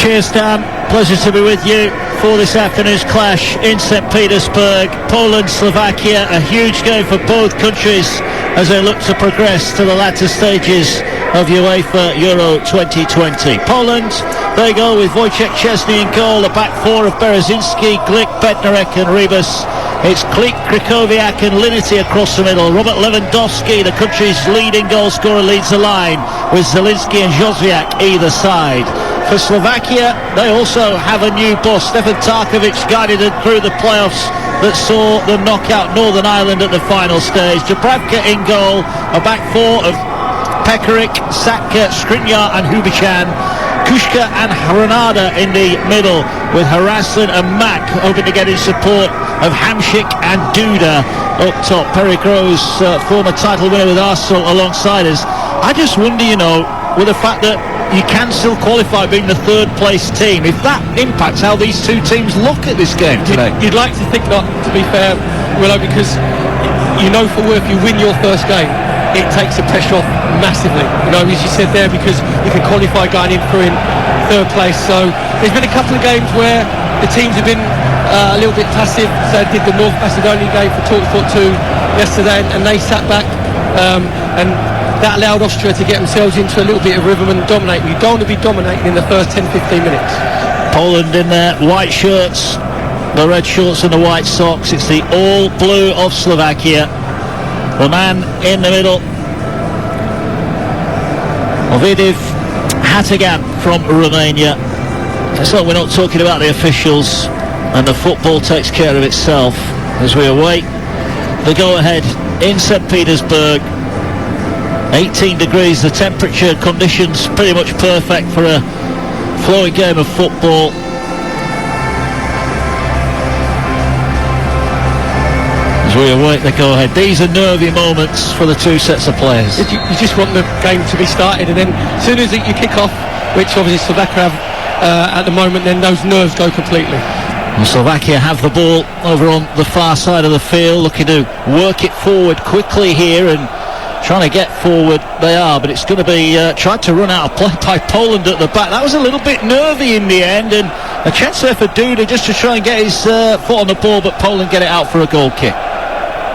Cheers, Dan. Pleasure to be with you for this afternoon's clash in St. Petersburg. Poland, Slovakia, a huge game for both countries as they look to progress to the latter stages of UEFA Euro 2020. Poland, they go with Wojciech Szczesny in goal, the back four of Berezinski, Glick, Bednarek and Ribas. It's Klik, Krychowiak and Linity across the middle. Robert Lewandowski, the country's leading goal scorer, leads the line with Zelinski and Jozwiak either side. For Slovakia, they also have a new boss. Stefan Tarkovic guided them through the playoffs that saw them knock out Northern Ireland at the final stage. Dubravka in goal, a back four of Pekarik, Satka, Skriniar and Hubichan. Kushka and Granada in the middle with Haraslin and Mack hoping to get in support of Hamšík and Duda up top. Perry Groves, former title winner with Arsenal, alongside us. I just wonder, with the fact that you can still qualify being the third place team, if that impacts how these two teams look at this game today. You'd like to think not, to be fair, Willow, because for if you win your first game, it takes the pressure off massively, as you said there, because you can qualify going in through in third place. So there's been a couple of games where the teams have been a little bit passive. So they did the North Macedonian game for Talksport 2 yesterday, and they sat back, and that allowed Austria to get themselves into a little bit of rhythm and dominate. You don't want to be dominating in the first 10-15 minutes. Poland in their white shirts, the red shorts and the white socks. It's the all blue of Slovakia. The man in the middle, Ovidiv Hatagan from Romania. So we're not talking about the officials, and the football takes care of itself as we await the go-ahead in St. Petersburg. 18 degrees, the temperature, conditions pretty much perfect for a flowing game of football. We await the go-ahead. These are nervy moments for the two sets of players. You just want the game to be started, and then as soon as you kick off, which obviously Slovakia have at the moment, then those nerves go completely. And Slovakia have the ball over on the far side of the field, looking to work it forward quickly here and trying to get forward. They are, but it's going to be tried to run out of play by Poland at the back. That was a little bit nervy in the end, and a chance there for Duda just to try and get his foot on the ball, but Poland get it out for a goal kick.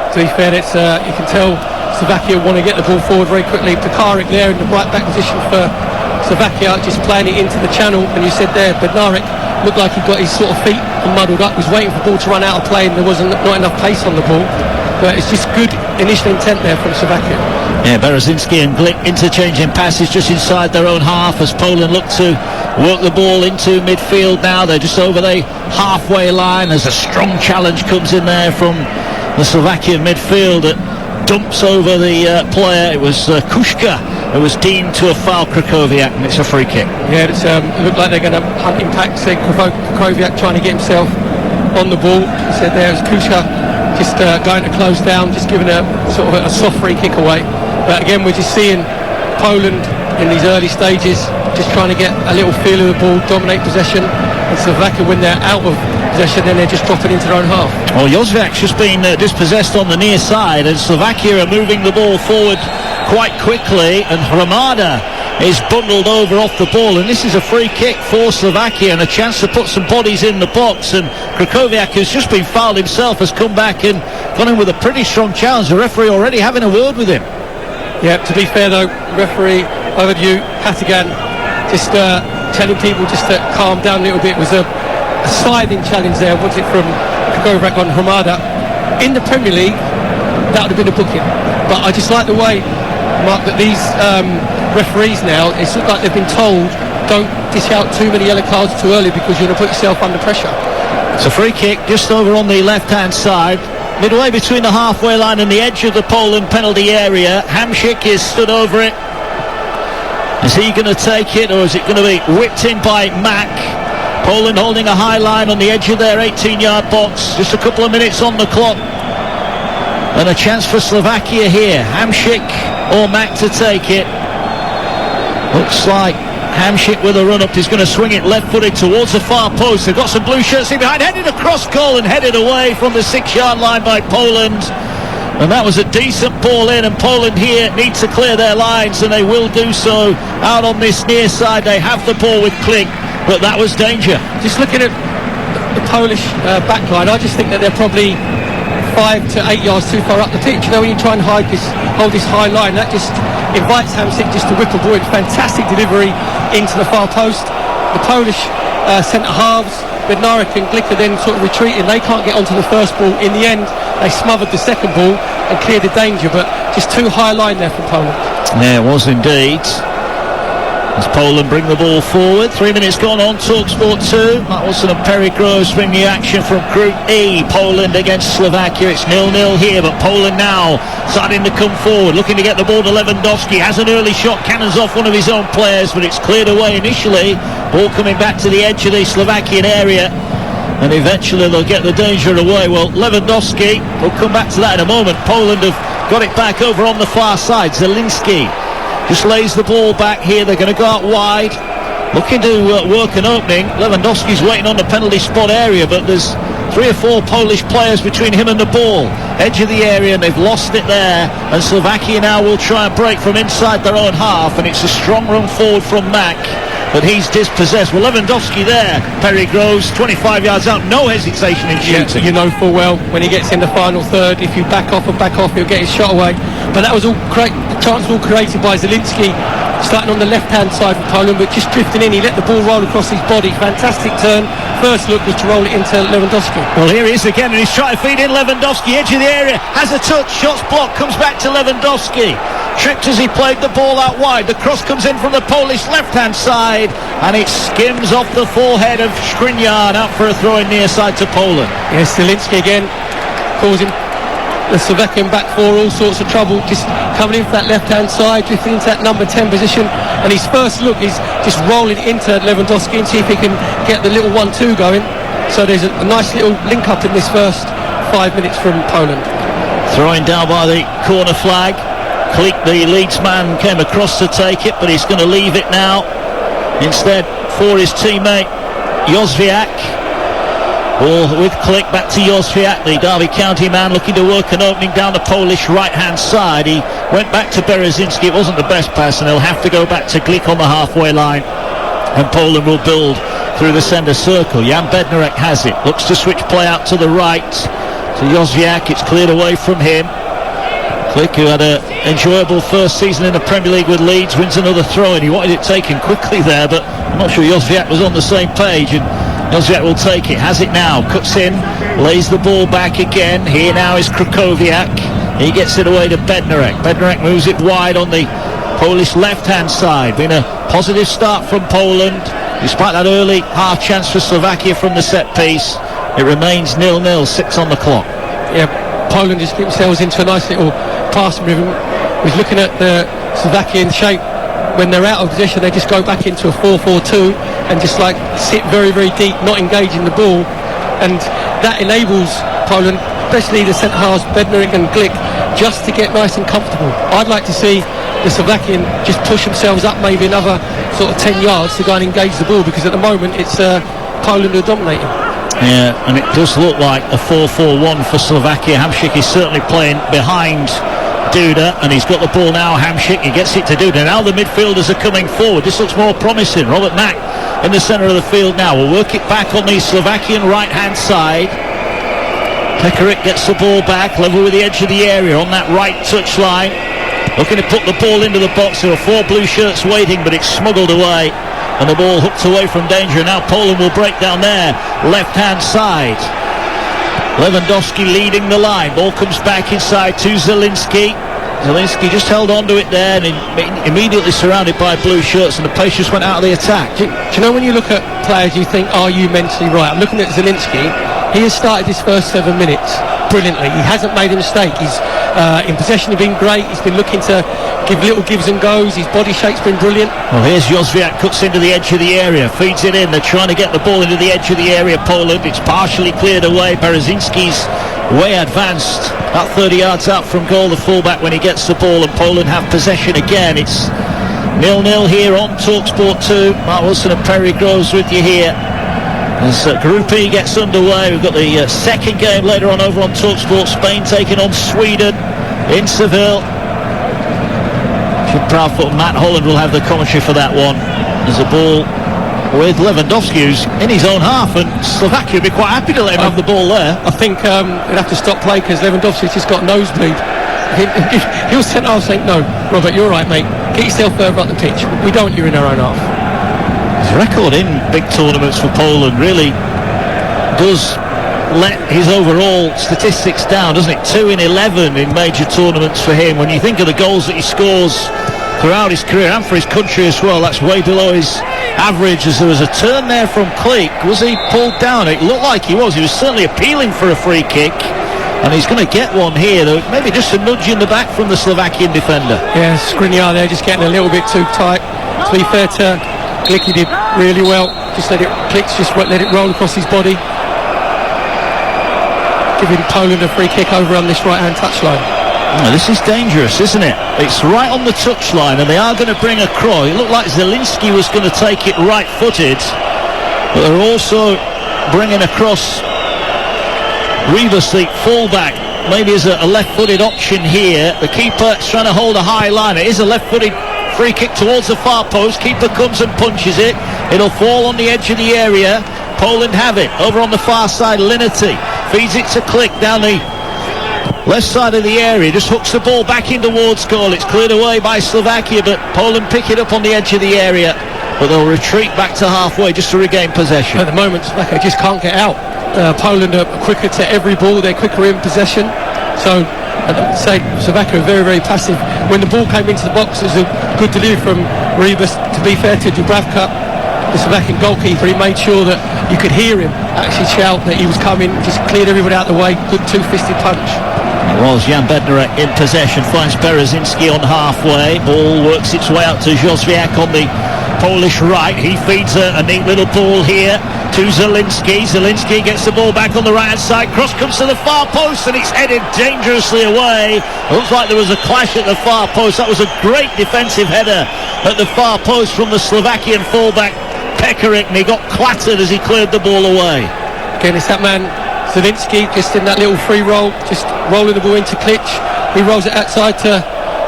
To be fair, it's you can tell Slovakia want to get the ball forward very quickly. Pekarik there in the right back position for Slovakia, just playing it into the channel. And you said there, Bednarek looked like he got his sort of feet muddled up. He was waiting for the ball to run out of play, and there wasn't not enough pace on the ball. But it's just good initial intent there from Slovakia. Yeah, Berezinski and Glick interchanging passes just inside their own half as Poland look to work the ball into midfield now. They're just over the halfway line as a strong challenge comes in there from the Slovakian midfield that dumps over the player. It was Kushka who was deemed to have fouled Krychowiak, and it's a free kick. Yeah, it looked like they're going to hunt impact. Krychowiak trying to get himself on the ball. He said there was Kushka just going to close down, just giving a sort of a soft free kick away. But again, we're just seeing Poland in these early stages just trying to get a little feel of the ball, dominate possession, and Slovakia, when they're out of possession, then they're just dropping into their own half. Well, Jozwiak's just been dispossessed on the near side, and Slovakia are moving the ball forward quite quickly, and Hromada is bundled over off the ball, and this is a free kick for Slovakia and a chance to put some bodies in the box. And Krychowiak, who's just been fouled himself, has come back and gone in with a pretty strong challenge. The referee already having a word with him. Yeah, to be fair though, referee overview, Hatagan just telling people just to calm down a little bit. It was a sliding challenge there, was it, from Krychowiak on Hromada. In the Premier League, that would have been a booking. But I just like the way, Mark, that these referees now, it's like they've been told, don't dish out too many yellow cards too early because you're going to put yourself under pressure. It's a free kick just over on the left-hand side, midway between the halfway line and the edge of the Poland penalty area. Hamšík is stood over it. Is he going to take it, or is it going to be whipped in by Mack? Poland holding a high line on the edge of their 18-yard box. Just a couple of minutes on the clock. And a chance for Slovakia here. Hamšík or Mack to take it. Looks like Hamšík with a run-up is going to swing it left-footed towards the far post. They've got some blue shirts in behind. Headed across goal and headed away from the 6-yard line by Poland. And that was a decent ball in, and Poland here need to clear their lines, and they will do so out on this near side. They have the ball with Klik. but that was danger. Just looking at the Polish backline, I just think that they're probably 5 to 8 yards too far up the pitch. You know, when you try and hold this high line, that just invites Hamsik just to whip a ball in. Fantastic delivery into the far post. The Polish centre halves, Bednarek and Glicker, then sort of retreating. They can't get onto the first ball. In the end, they smothered the second ball and cleared the danger, but just too high line there from Poland. Yeah, it was indeed. As Poland bring the ball forward, 3 minutes gone on Talksport 2. Matt Wilson and Perry Groves bring the action from Group E. Poland against Slovakia. It's 0-0 here, but Poland now starting to come forward, looking to get the ball to Lewandowski. Has an early shot, cannons off one of his own players, but it's cleared away initially. Ball coming back to the edge of the Slovakian area, and eventually they'll get the danger away. Well, Lewandowski, we'll come back to that in a moment. Poland have got it back over on the far side. Zelinski just lays the ball back here. They're going to go out wide, looking to work an opening. Lewandowski's waiting on the penalty spot area, but there's 3 or 4 Polish players between him and the ball. Edge of the area, and they've lost it there. And Slovakia now will try and break from inside their own half, and it's a strong run forward from Mack, but he's dispossessed. Well, Lewandowski there, Perry Groves, 25 yards out, no hesitation in shooting. You know full well when he gets in the final third, if you back off, he'll get his shot away. But that was all chance all created by Zelinski, starting on the left-hand side for Poland, but just drifting in. He let the ball roll across his body. Fantastic turn. First look was to roll it into Lewandowski. Well, here he is again, and he's trying to feed in Lewandowski, edge of the area, has a touch, shots blocked, comes back to Lewandowski. Tripped as he played the ball out wide. The cross comes in from the Polish left-hand side, and it skims off the forehead of Skriniar, out for a throw in near side to Poland. Yes, Zelinski again causing the Slovakian back four all sorts of trouble, just coming in for that left-hand side, drifting into that number 10 position, and his first look is just rolling into Lewandowski and see if he can get the little 1-2 going. So there's a nice little link-up in this first 5 minutes from Poland. Throwing down by the corner flag. Klik, the Leeds man, came across to take it, but he's going to leave it now instead for his teammate Józwiak. Ball with Klik back to Józwiak, the Derby County man, looking to work an opening down the Polish right-hand side. He went back to Berezinski. It wasn't the best pass, and he'll have to go back to Klik on the halfway line, and Poland will build through the centre circle. Jan Bednarek has it, looks to switch play out to the right to Józwiak. It's cleared away from him. Klik, who had an enjoyable first season in the Premier League with Leeds, wins another throw-in. He wanted it taken quickly there, but I'm not sure Józwiak was on the same page, and Józwiak will take it, has it now, cuts in, lays the ball back again. Here now is Krakowiak. He gets it away to Bednarek. Bednarek moves it wide on the Polish left-hand side. Been a positive start from Poland, despite that early half chance for Slovakia from the set piece. It remains 0-0, 6 on the clock. Yeah, Poland just get themselves into a nice little passing rhythm. Was looking at the Slovakian shape. When they're out of position, they just go back into a 4-4-2 and just like sit very, very deep, not engaging the ball, and that enables Poland, especially the centre halves Bednarek and Klik, just to get nice and comfortable. I'd like to see the Slovakian just push themselves up maybe another sort of 10 yards to go and engage the ball, because at the moment it's Poland who are dominating. Yeah, and it does look like a 4-4-1 for Slovakia. Hamsik is certainly playing behind Duda, and he's got the ball now. Hamsik, he gets it to Duda. Now the midfielders are coming forward. This looks more promising. Robert Mack in the centre of the field now. We'll work it back on the Slovakian right-hand side. Pekarik gets the ball back, level with the edge of the area on that right touchline. Looking to put the ball into the box. There are 4 blue shirts waiting, but it's smuggled away, and the ball hooked away from danger. Now Poland will break down there, left-hand side. Lewandowski leading the line. Ball comes back inside to Zelinski. Zelinski just held on to it there, and immediately surrounded by blue shirts, and the pace just went out of the attack. Do you know when you look at players you think, are you mentally right? I'm looking at Zelinski. He has started his first 7 minutes brilliantly. He hasn't made a mistake. He's in possession, he's been great. He's been looking to give little gives and goes. His body shape's been brilliant. Well, here's Józwiak, cuts into the edge of the area, feeds it in. They're trying to get the ball into the edge of the area, Poland. It's partially cleared away. Berezinski's way advanced, about 30 yards out from goal, the fullback, when he gets the ball, and Poland have possession again. It's 0-0 here on Talksport 2. Mark Wilson and Perry Groves with you here as Group E gets underway. We've got the second game later on over on Talksport. Spain taking on Sweden in Seville. Proud foot Matt Holland will have the commentary for that one, as the ball with Lewandowski, who's in his own half, and Slovakia would be quite happy to let him have the ball there. I think they'd have to stop play because Lewandowski's just got nosebleed. He'll send off saying, no, Robert, you're right, mate. Get yourself further up the pitch. We don't want you in our own half. His record in big tournaments for Poland really does let his overall statistics down, doesn't it? 2 in 11 in major tournaments for him. When you think of the goals that he scores throughout his career and for his country as well, that's way below his average. As there was a turn there from Klich, was he pulled down? It looked like he was certainly appealing for a free kick, and he's going to get one here, though maybe just a nudge in the back from the Slovakian defender. Yeah, Skriniar there just getting a little bit too tight. To be fair to Klich, he did really well. Just let it roll across his body, giving Poland a free kick over on this right hand touchline. Oh, this is dangerous, isn't it? It's right on the touchline, and they are going to bring a cross. It looked like Zielinski was going to take it right-footed, but they're also bringing across Rivas, the fullback, maybe as a left-footed option here. The keeper is trying to hold a high line. It is a left-footed free kick towards the far post. Keeper comes and punches it. It'll fall on the edge of the area. Poland have it over on the far side. Linerty feeds it to Klich down the left side of the area, just hooks the ball back in towards goal. It's cleared away by Slovakia, but Poland pick it up on the edge of the area, but they'll retreat back to halfway just to regain possession. At the moment, Slovakia just can't get out. Poland are quicker to every ball. They're quicker in possession. So I'd say Slovakia are very, very passive. When the ball came into the box, it was a good delivery from Rivas. To be fair to Dubravka, the Slovakian goalkeeper, he made sure that you could hear him actually shout that he was coming, just cleared everybody out of the way. Good two-fisted punch. It was Jan Bednarek in possession, finds Berezinski on halfway. Ball works its way out to Józwiak on the Polish right. He feeds a neat little ball here to Zielinski. Zielinski gets the ball back on the right hand side. Cross comes to the far post and it's headed dangerously away. Looks like there was a clash at the far post. That was a great defensive header at the far post from the Slovakian fullback Pekarik, and he got clattered as he cleared the ball away. Again, it's that man Zielinski just in that little free roll, just rolling the ball into Klich. He rolls it outside to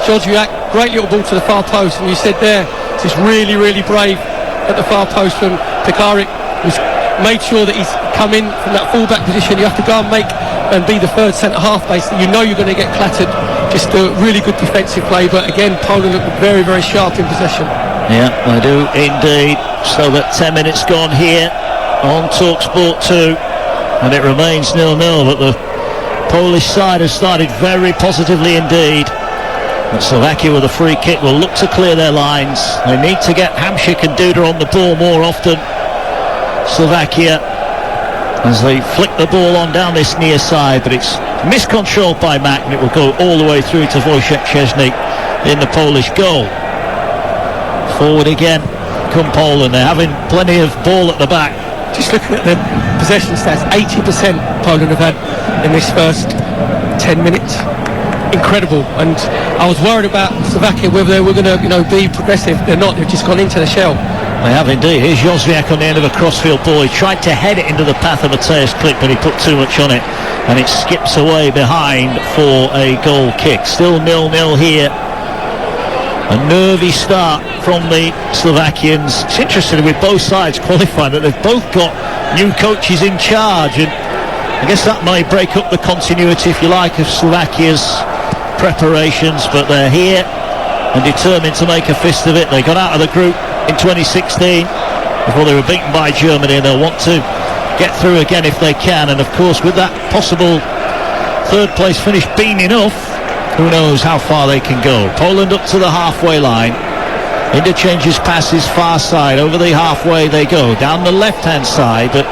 Józwiak. Great little ball to the far post, and you said there, just really, really brave at the far post from Pekarik. He's made sure that he's come in from that full-back position. You have to go and be the third centre-half basically. You know you're going to get clattered. Just a really good defensive play, but again, Poland look very, very sharp in possession. Yeah, they do indeed. So that 10 minutes gone here on Talksport 2, and it remains 0-0, but the Polish side has started very positively indeed. But Slovakia with a free kick will look to clear their lines. They need to get Hamšík and Duda on the ball more often, Slovakia, as they flick the ball on down this near side, but it's miscontrolled by Mack, and it will go all the way through to Wojciech Szczesny in the Polish goal. Forward again come Poland. They're having plenty of ball at the back. Just looking at the possession stats, 80% Poland have had in this first 10 minutes. Incredible. And I was worried about Slovakia, whether they were going to, be progressive. They're not. They've just gone into the shell. They have indeed. Here's Józwiak on the end of a crossfield ball. He tried to head it into the path of Mateusz Klich, but he put too much on it, and it skips away behind for a goal kick. Still 0-0 here. A nervy start from the Slovakians. It's interesting with both sides qualifying that they've both got new coaches in charge, and I guess that might break up the continuity, if you like, of Slovakia's preparations, but they're here and determined to make a fist of it. They got out of the group in 2016 before they were beaten by Germany, and they'll want to get through again if they can, and of course with that possible third place finish being enough, who knows how far they can go. Poland up to the halfway line, interchanges passes far side, over the halfway they go, down the left hand side, but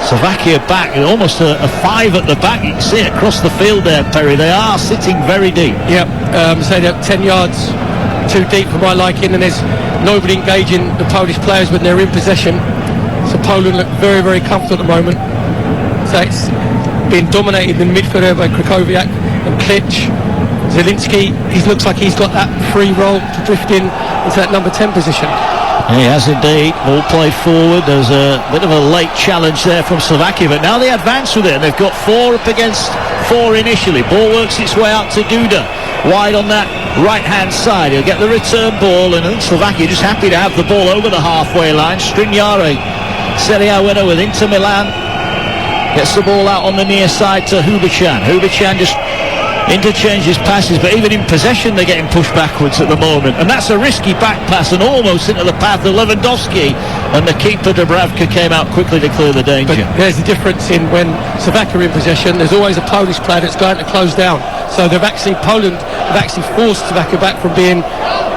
Slovakia back, almost a five at the back. You can see it across the field there, Perry. They are sitting very deep. Yep, say that 10 yards too deep for my liking, and there's nobody engaging the Polish players when they're in possession. So Poland look very, very comfortable at the moment. So it's being dominated in midfield by Krychowiak and Klich. Zielinski, he looks like he's got that free roll to drift in into that number 10 position. He has indeed. Ball played forward. There's a bit of a late challenge there from Slovakia, but now they advance with it, and they've got 4 up against 4 initially. Ball works its way out to Duda, wide on that right-hand side. He'll get the return ball, and I think Slovakia just happy to have the ball over the halfway line. Skriniar, Serie A winner with Inter Milan, gets the ball out on the near side to Hubachan. Hubachan just interchanges passes, but even in possession they're getting pushed backwards at the moment, and that's a risky back pass and almost into the path of Lewandowski, and the keeper Dubravka came out quickly to clear the danger. But there's the difference in when Slovakia are in possession. There's always a Polish player that's going to close down, so Poland have actually forced Slovakia back from being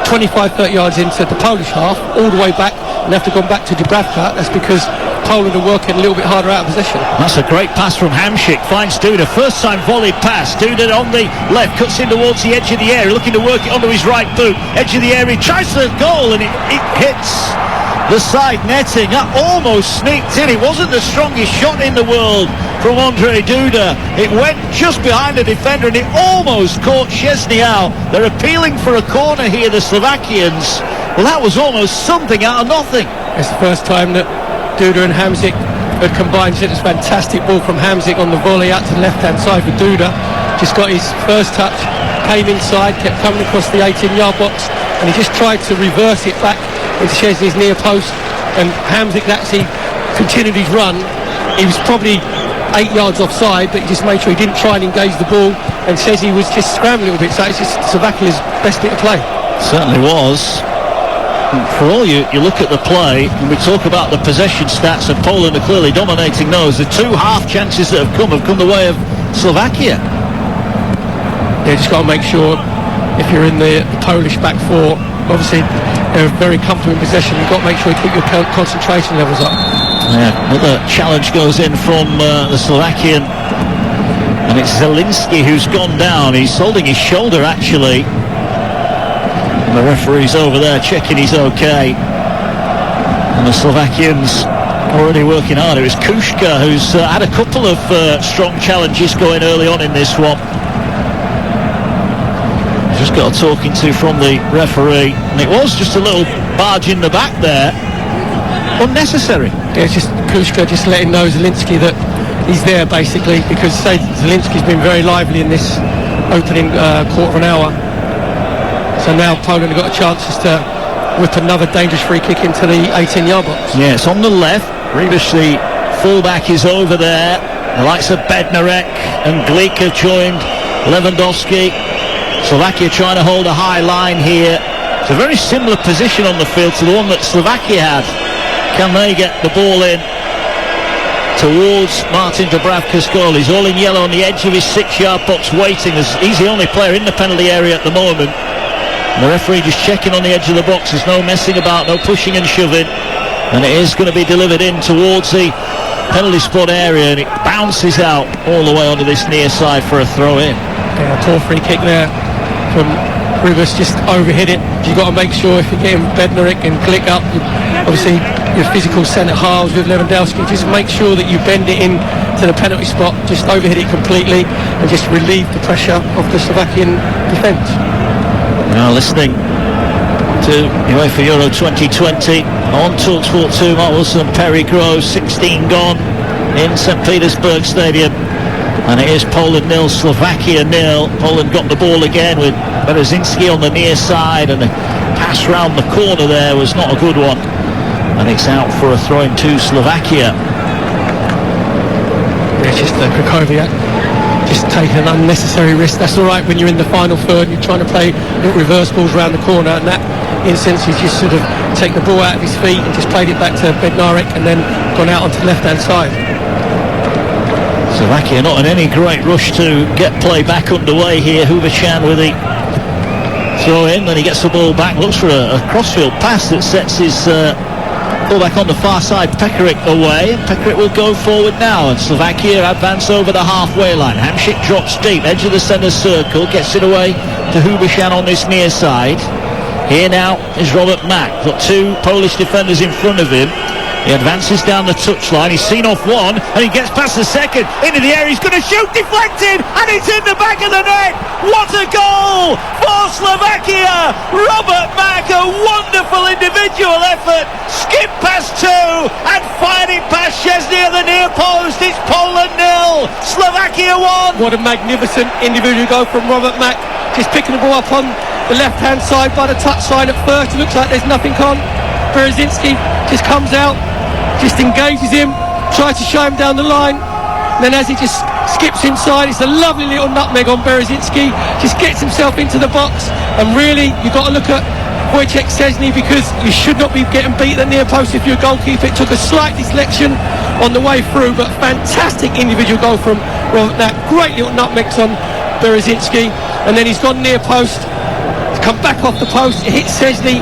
25-30 yards into the Polish half all the way back, and have to go back to Dubravka. That's because Poland are working a little bit harder out of possession. That's a great pass from Hamšík, finds Duda, first time volleyed pass. Duda on the left, cuts in towards the edge of the area, looking to work it onto his right boot, edge of the area, tries the goal, and it hits the side netting. That almost sneaked in. It wasn't the strongest shot in the world from Ondrej Duda. It went just behind the defender, and it almost caught Szczesny out. They're appealing for a corner here, the Slovakians. Well, that was almost something out of nothing. It's the first time that Duda and Hamšík had combined. It was a fantastic ball from Hamšík on the volley out to the left-hand side for Duda. Just got his first touch, came inside, kept coming across the 18-yard box, and he just tried to reverse it back into Szczesny's near post, and Hamšík actually continued his run. He was probably 8 yards offside, but he just made sure he didn't try and engage the ball, and Szczesny was just scrambling a little bit, so it's just Slovakia's best bit of play. Certainly was. For all you look at the play, and we talk about the possession stats, and Poland are clearly dominating those. The two half chances that have come the way of Slovakia. Yeah, just got to make sure, if you're in the Polish back four, obviously they're very comfortable in possession. You've got to make sure you keep your concentration levels up. Yeah, another challenge goes in from the Slovakian, and it's Zielinski who's gone down. He's holding his shoulder, actually. And the referee's over there checking he's okay. And the Slovakians already working hard. It was Kuška who's had a couple of strong challenges going early on in this one. Just got a talking to from the referee, and it was just a little barge in the back there. Unnecessary. Yeah, it's just Kuška just letting know Zielinski that he's there, basically, because Zielinski's been very lively in this opening quarter of an hour. So now Poland have got a chance just to whip another dangerous free kick into the 18-yard box. Yeah, it's on the left. Rebiš, the fullback, is over there. The likes of Bednarek and Glik have joined Lewandowski. Slovakia trying to hold a high line here. It's a very similar position on the field to the one that Slovakia had. Can they get the ball in towards Martin Dubravka's goal? He's all in yellow on the edge of his 6-yard box waiting, as he's the only player in the penalty area at the moment. And the referee just checking on the edge of the box. There's no messing about, no pushing and shoving, and it is going to be delivered in towards the penalty spot area, and it bounces out all the way onto this near side for a throw in. Yeah, poor free kick there from Rebiš, just overhit it. You've got to make sure, if you're getting Bednarek and Glik up, obviously your physical centre halves with Lewandowski, just make sure that you bend it in to the penalty spot, just overhit it completely and just relieve the pressure of the Slovakian defence. Now listening to UEFA Euro 2020 on Talksport 2, Mark Wilson, Perry Grove, 16 gone in St. Petersburg Stadium, and it is Poland 0, Slovakia 0. Poland got the ball again with Berezynski on the near side, and the pass round the corner there was not a good one, and it's out for a throw-in to Slovakia. It's just Krakowiak just taking an unnecessary risk. That's all right when you're in the final third and you're trying to play little reverse balls around the corner, and that instance he's just sort of taken the ball out of his feet and just played it back to Bednarek and then gone out onto the left-hand side. Slovakia not in any great rush to get play back underway here. Hubachan with the throw in, then he gets the ball back, looks for a crossfield pass that sets his fullback on the far side, Pekarik, away. Pekarik will go forward now, and Slovakia advance over the halfway line. Hamšík drops deep, edge of the centre circle, gets it away to Hubachan on this near side. Here now is Robert Mak, got two Polish defenders in front of him. He advances down the touchline, he's seen off one, and he gets past the second, into the area, he's going to shoot, deflected, and it's in the back of the net. What a goal for Slovakia! Robert Mak, a wonderful individual effort, skip past two, and fired it past Szczesny at the near post. It's Poland 0, Slovakia 1. What a magnificent individual goal from Robert Mak, just picking the ball up on the left-hand side by the touchline at first. It looks like there's nothing on. Berezicki just comes out, just engages him, tries to show him down the line. And then as he just skips inside, it's a lovely little nutmeg on Berezicki. Just gets himself into the box. And really, you've got to look at Wojciech Szczesny, because you should not be getting beat at the near post if you're a goalkeeper. It took a slight deflection on the way through, but fantastic individual goal from Robert Knapp. Great little nutmegs on Berezicki. And then he's gone near post. He's come back off the post. It hits Szczesny.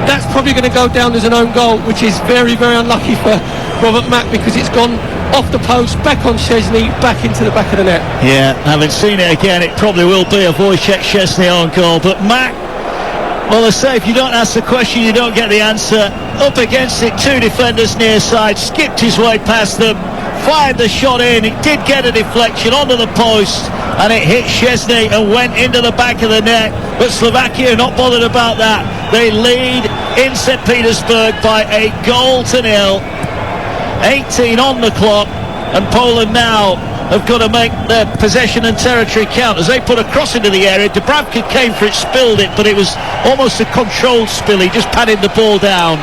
That's probably going to go down as an own goal, which is very, very unlucky for Robert Mack, because it's gone off the post, back on Szczesny, back into the back of the net. Yeah, having seen it again, it probably will be a Wojciech Szczesny on goal. But Mack, well, they say if you don't ask the question, you don't get the answer. Up against it, two defenders near side, skipped his way past them, fired the shot in. It did get a deflection onto the post, and it hit Szczesny and went into the back of the net. But Slovakia are not bothered about that. They lead in St. Petersburg by 1-0. 18 on the clock, and Poland now have got to make their possession and territory count as they put a cross into the area. Dubravka came for it, spilled it, but it was almost a controlled spill. He just patted the ball down,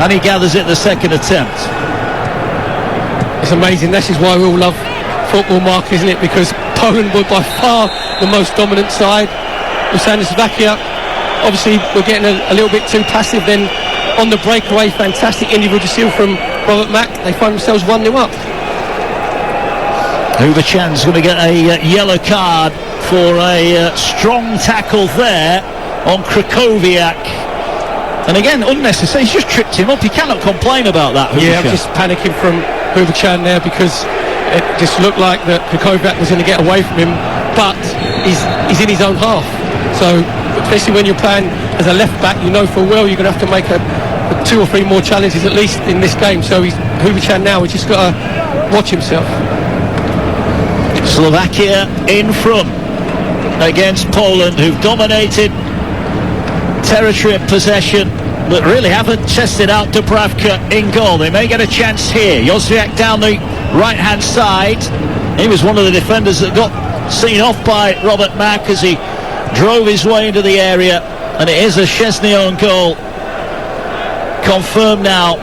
and he gathers it the second attempt. It's amazing. This is why we all love football, Mark, isn't it? Because Poland were by far the most dominant side. We're saying Slovakia, obviously we're getting a little bit too passive. Then on the breakaway, fantastic individual steal from Robert Mack. They find themselves 1-0 up. Hubachan's going to get a yellow card for a strong tackle there on Krychowiak. And again, unnecessary. He's just tripped him up. He cannot complain about that. Yeah, I'm just panicking from Hubachan there, because it just looked like that Krychowiak was going to get away from him, but he's in his own half. So especially when you're playing as a left back, you know full well you're going to have to make a 2 or 3 more challenges at least in this game. So Hubachan now has just got to watch himself. Slovakia in front against Poland, who've dominated territory and possession, but really haven't tested out Dubravka in goal. They may get a chance here. Jozwiak down the right-hand side. He was one of the defenders that got seen off by Robert Mack as he drove his way into the area, and it is a Szczesny own goal, confirmed now,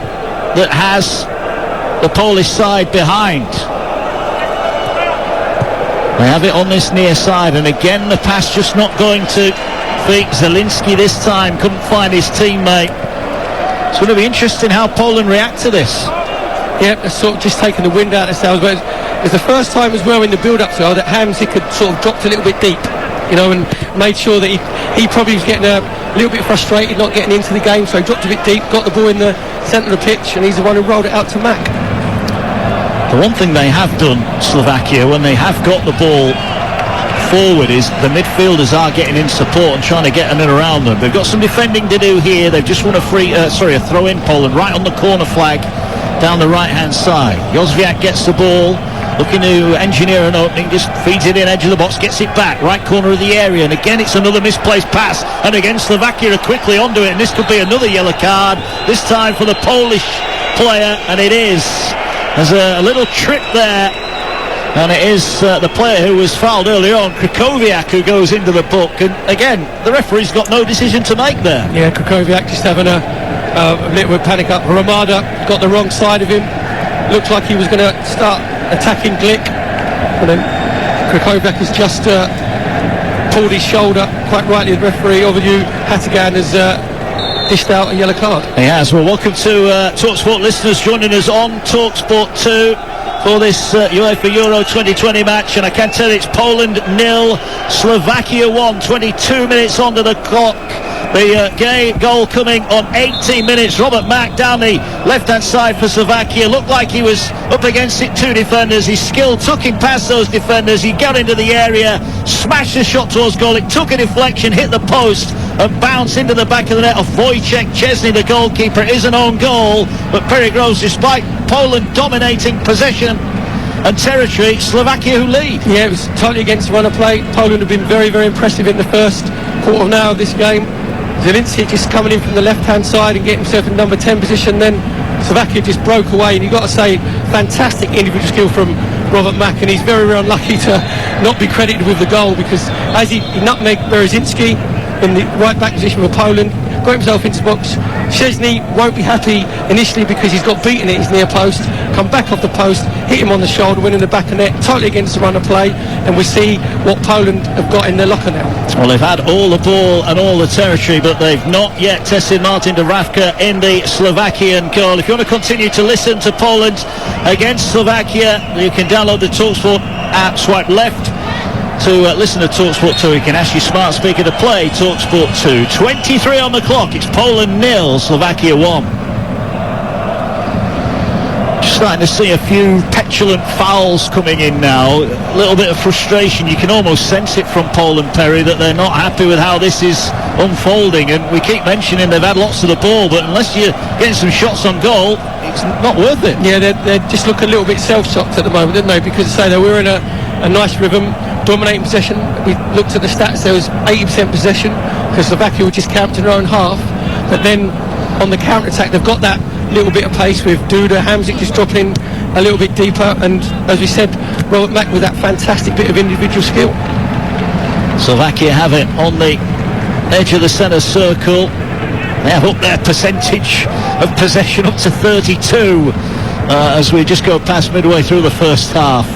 that has the Polish side behind. They have it on this near side, and again the pass just not going to feet. Zielinski this time couldn't find his teammate. It's going to be interesting how Poland react to this. Yeah, it's sort of just taking the wind out of the sails. But it's the first time as well in the build-up to that Hamzik had sort of dropped a little bit deep, you know, and made sure that he probably was getting a little bit frustrated not getting into the game, so he dropped a bit deep, got the ball in the centre of the pitch, and he's the one who rolled it out to Mack. The one thing they have done, Slovakia, when they have got the ball forward, is the midfielders are getting in support and trying to get in and around them. They've got some defending to do here. They've just won a throw-in, Poland, right on the corner flag down the right-hand side. Jozwiak gets the ball, looking to engineer an opening, just feeds it in, edge of the box, gets it back, right corner of the area, and again it's another misplaced pass, and again Slovakia are quickly onto it, and this could be another yellow card, this time for the Polish player, and it is. There's a little trip there, and it is the player who was fouled earlier on, Krychowiak, who goes into the book, and again the referee's got no decision to make there. Yeah, Krychowiak just having a little bit of panic up. Ramada got the wrong side of him, looked like he was going to start attacking Glick, and then Krychowiak has just pulled his shoulder. Quite rightly, the referee Ovidiu Hatagan has dished out a yellow card. He has. Well, welcome to Talksport listeners joining us on Talksport 2 for this UEFA Euro 2020 match, and I can tell you it's Poland 0, Slovakia 1, 22 minutes onto the clock. The goal coming on 18 minutes. Robert Mack down the left-hand side for Slovakia. Looked like he was up against it, 2 defenders. His skill took him past those defenders. He got into the area, smashed the shot towards goal. It took a deflection, hit the post, and bounced into the back of the net of Wojciech Szczesny, the goalkeeper. It is an own goal, but Perigros, despite Poland dominating possession and territory, Slovakia who lead. Yeah, it was totally against the run of play. Poland have been very, very impressive in the first quarter of an hour of this game. Zielinski just coming in from the left-hand side and getting himself in number 10 position. Then Slovakia just broke away, and you've got to say, fantastic individual skill from Robert Mack, and he's very, very unlucky to not be credited with the goal, because as he nutmegged Berezicki, in the right back position for Poland, got himself into the box. Szczesny won't be happy initially because he's got beaten at his near post, come back off the post, hit him on the shoulder, went in the back of net, totally against the run of play, and we see what Poland have got in their locker now. Well, they've had all the ball and all the territory, but they've not yet tested Martin Dubravka in the Slovakian goal. If you want to continue to listen to Poland against Slovakia, you can download the Talksport app, swipe left to listen to Talksport 2. You can ask your smart speaker to play Talksport 2. 23 on the clock. It's Poland 0, Slovakia 1. Just starting to see a few petulant fouls coming in now. A little bit of frustration. You can almost sense it from Poland, Perry, that they're not happy with how this is unfolding. And we keep mentioning they've had lots of the ball, but unless you're getting some shots on goal, it's not worth it. Yeah, they just look a little bit self-shocked at the moment, didn't they? Because they were in a nice rhythm, dominating possession. We looked at the stats, there was 80% possession because Slovakia were just camped in their own half, but then on the counter-attack they've got that little bit of pace with Duda, Hamzik just dropping a little bit deeper, and as we said, Robert Mack with that fantastic bit of individual skill. Slovakia have it on the edge of the centre circle. They have up their percentage of possession up to 32 as we just go past midway through the first half.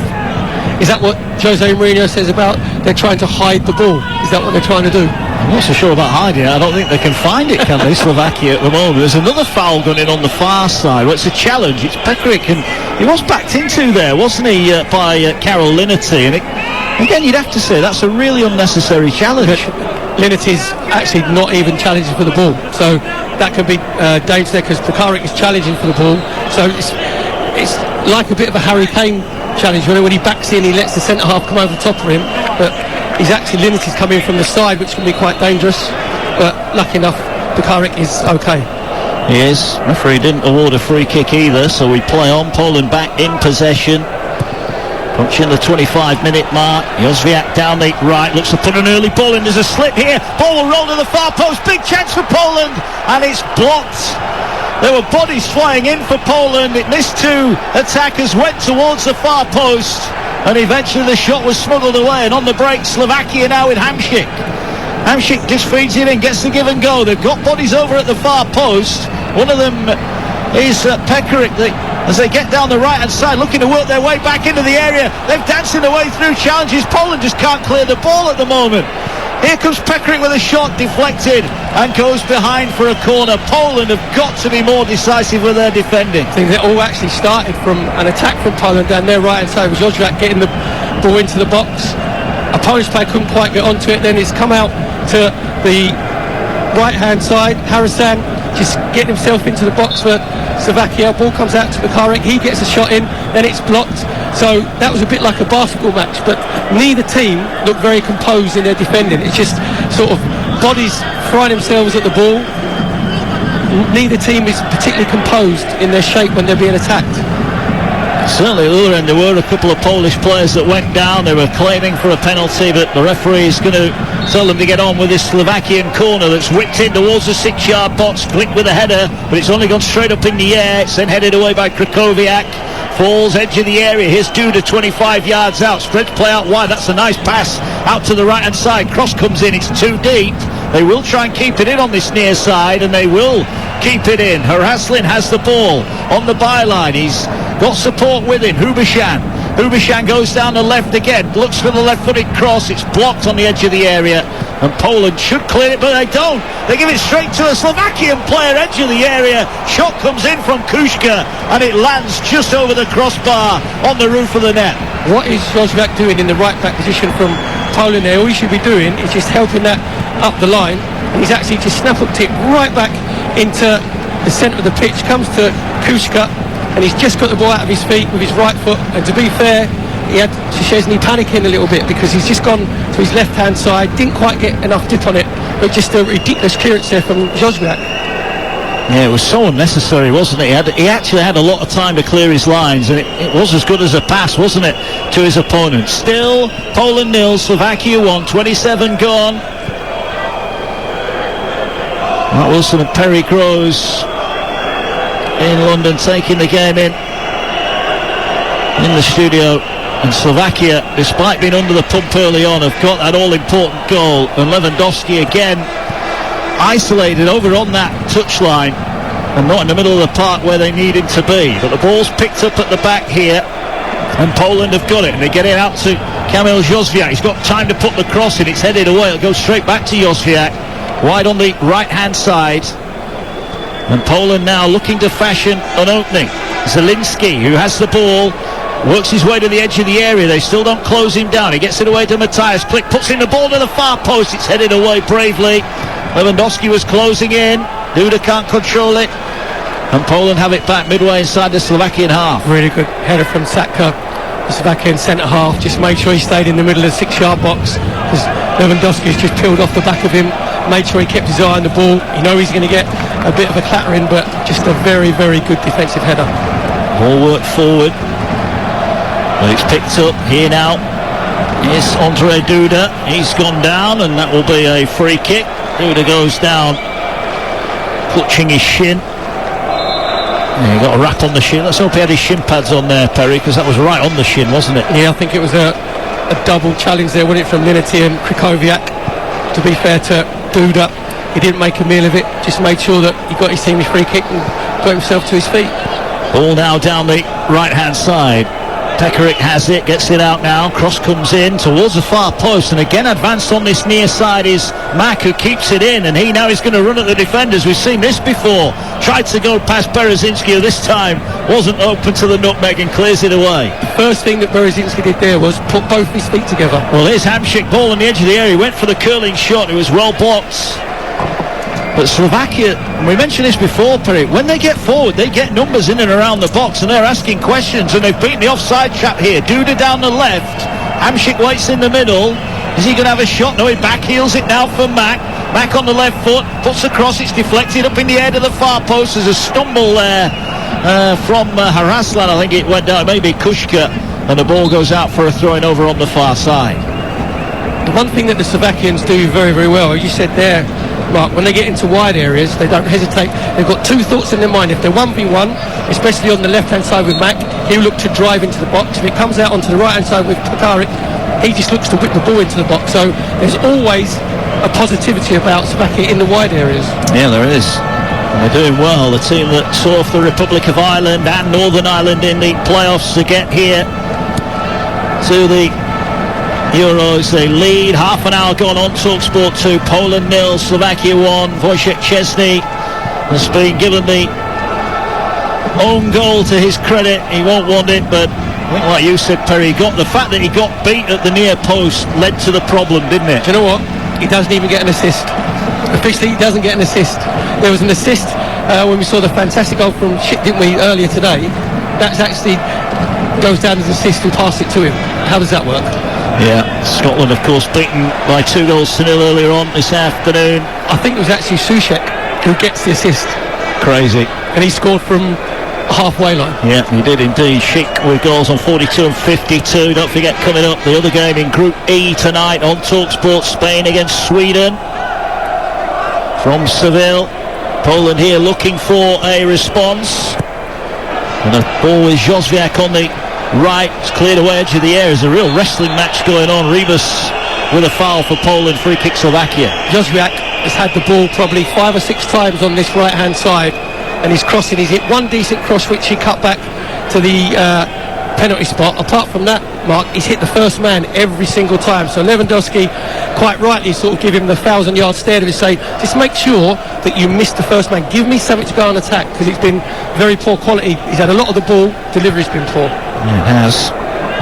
Is that what Jose Mourinho says about they're trying to hide the ball? Is that what they're trying to do? I'm not so sure about hiding it. I don't think they can find it, can they, Slovakia, at the moment. There's another foul going in on the far side. Well, it's a challenge. It's Pekaric, and he was backed into there, wasn't he, by Karol Linerty? And again, you'd have to say that's a really unnecessary challenge. Linerty's actually not even challenging for the ball, so that could be dangerous there because Pekaric is challenging for the ball. So it's like a bit of a Harry Kane challenge, when he backs in, he lets the centre half come over the top of him, but he's actually Linerty's coming from the side, which can be quite dangerous. But lucky enough, Pekaric is okay. He is. Referee didn't award a free kick either, so we play on. Poland back in possession, punching the 25-minute mark. Jóźwiak down the right, looks to put an early ball in. There's a slip here. Ball will roll to the far post. Big chance for Poland, and it's blocked. There were bodies flying in for Poland. It missed two attackers, went towards the far post, and eventually the shot was smuggled away. And on the break, Slovakia now with Hamzik. Hamzik just feeds it in, gets the give and go. They've got bodies over at the far post. One of them is Pekaric. As they get down the right-hand side, looking to work their way back into the area. They've dancing their way through challenges. Poland just can't clear the ball at the moment. Here comes Pekaric with a shot deflected and goes behind for a corner. Poland have got to be more decisive with their defending. I think they all actually started from an attack from Poland down their right-hand side with Jóźwiak getting the ball into the box. A Polish player couldn't quite get onto it. Then it's come out to the right-hand side. Harasan just getting himself into the box for Slovakia. Ball comes out to Pekaric. He gets a shot in. Then it's blocked. So that was a bit like a basketball match, but neither team looked very composed in their defending. It's just sort of bodies throwing themselves at the ball. Neither team is particularly composed in their shape when they're being attacked. Certainly at the other end there were a couple of Polish players that went down. They were claiming for a penalty, but the referee is going to tell them to get on with this Slovakian corner that's whipped in towards the 6-yard box. Flick with a header, but it's only gone straight up in the air. It's then headed away by Krakowiak. Falls edge of the area. Here's Duda 25 yards out. Spread play out wide. That's a nice pass out to the right hand side. Cross comes in. It's too deep. They will try and keep it in on this near side, and they will keep it in. Haraslin has the ball on the byline. He's got support with him. Hubashan goes down the left again. Looks for the left-footed cross. It's blocked on the edge of the area, and Poland should clear it, but they don't. They give it straight to a Slovakian player, edge of the area. Shot comes in from Kuška, and it lands just over the crossbar on the roof of the net. What is Jóźwiak doing in the right-back position from Poland there? All he should be doing is just helping that up the line, and he's actually just snap-hooked it right back into the centre of the pitch. Comes to Kuška, and he's just got the ball out of his feet with his right foot. And to be fair, he had Szczesny panicking a little bit because he's just gone to his left-hand side, didn't quite get enough dip on it, but just a ridiculous clearance there from Jóźwiak. Yeah, it was so unnecessary, wasn't it? He actually had a lot of time to clear his lines, and it was as good as a pass, wasn't it, to his opponent. Still, Poland 0, Slovakia 1, 27 gone. Matt Wilson and Perry Groves in London taking the game in the studio And Slovakia, despite being under the pump early on, have got that all-important goal. And Lewandowski again isolated over on that touchline and not in the middle of the park where they need him to be. But the ball's picked up at the back here, and Poland have got it, and they get it out to Kamil Jozwiak. He's got time to put the cross in. It's headed away. It'll go straight back to Jozwiak, wide on the right-hand side. And Poland now looking to fashion an opening. Zielinski, who has the ball, works his way to the edge of the area. They still don't close him down. He gets it away to Matthias Klich, puts in the ball to the far post. It's headed away bravely. Lewandowski was closing in. Duda can't control it, and Poland have it back midway inside the Slovakian half. Really good header from Satka, the Slovakian centre half. Just made sure he stayed in the middle of the 6-yard box, because Lewandowski's just peeled off the back of him, made sure he kept his eye on the ball. You know he's going to get a bit of a clattering, but just a very, very good defensive header. Ball worked forward, but it's picked up here now. Here's Ondrej Duda. He's gone down, and that will be a free kick. Duda goes down, clutching his shin. Yeah, he got a wrap on the shin. Let's hope he had his shin pads on there, Perry, because that was right on the shin, wasn't it? Yeah, I think it was a double challenge there, wasn't it, from Linety and Krychowiak. To be fair to Duda, he didn't make a meal of it, just made sure that he got his team his free kick and got himself to his feet. Ball now down the right-hand side. Pekarik has it, gets it out now. Cross comes in towards the far post, and again advanced on this near side is Mack, who keeps it in, and he now is going to run at the defenders. We've seen this before. Tried to go past Berezinski, who this time wasn't open to the nutmeg, and clears it away. First thing that Berezinski did there was put both his feet together. Well, here's Hamšík, ball on the edge of the area. He went for the curling shot. It was well blocked. But Slovakia, and we mentioned this before, Perry, when they get forward, they get numbers in and around the box, and they're asking questions, and they've beaten the offside trap here. Duda down the left, Hamšík waits in the middle. Is he going to have a shot? No, he backheels it now for Mack. Mack on the left foot, puts the cross, it's deflected up in the air to the far post. There's a stumble there from Haraslan, I think it went down, maybe Kushka, and the ball goes out for a throw-in over on the far side. The one thing that the Slovakians do very, very well, as you said there, Mark, when they get into wide areas, they don't hesitate. They've got two thoughts in their mind. If they're 1v1, especially on the left-hand side with Mack, he'll look to drive into the box. If it comes out onto the right-hand side with Pekarik, he just looks to whip the ball into the box. So there's always a positivity about Slovakia in the wide areas. Yeah, there is. And they're doing well. The team that saw off the Republic of Ireland and Northern Ireland in the playoffs to get here to the Euros. They lead. Half an hour gone on Talksport 2. Poland 0, Slovakia 1. Wojciech Szczesny has been given the own goal to his credit. He won't want it, but I think like you said, Perry, the fact that he got beat at the near post led to the problem, didn't it? Do you know what? He doesn't even get an assist. Officially, he doesn't get an assist. There was an assist when we saw the fantastic goal from Schick, didn't we, earlier today? That's actually goes down as an assist and pass it to him. How does that work? Yeah, Scotland, of course, beaten by 2-0 earlier on this afternoon. I think it was actually Souček who gets the assist. Crazy. And he scored from halfway line. Yeah, he did indeed. Schick with goals on 42 and 52. Don't forget, coming up, the other game in Group E tonight on Talksport, Spain against Sweden. From Seville, Poland here looking for a response. And a ball with Jozwiak on the right, it's cleared away edge of the air. There's a real wrestling match going on. Rebus with a foul for Poland, free kick Slovakia. Jozwiak has had the ball probably 5 or 6 times on this right hand side, and he's crossing. He's hit one decent cross which he cut back to the penalty spot. Apart from that, Mark, he's hit the first man every single time. So Lewandowski quite rightly sort of give him the 1,000-yard stare to say, just make sure that you miss the first man, give me something to go on attack, because it's been very poor quality. He's had a lot of the ball, delivery's been poor. It has.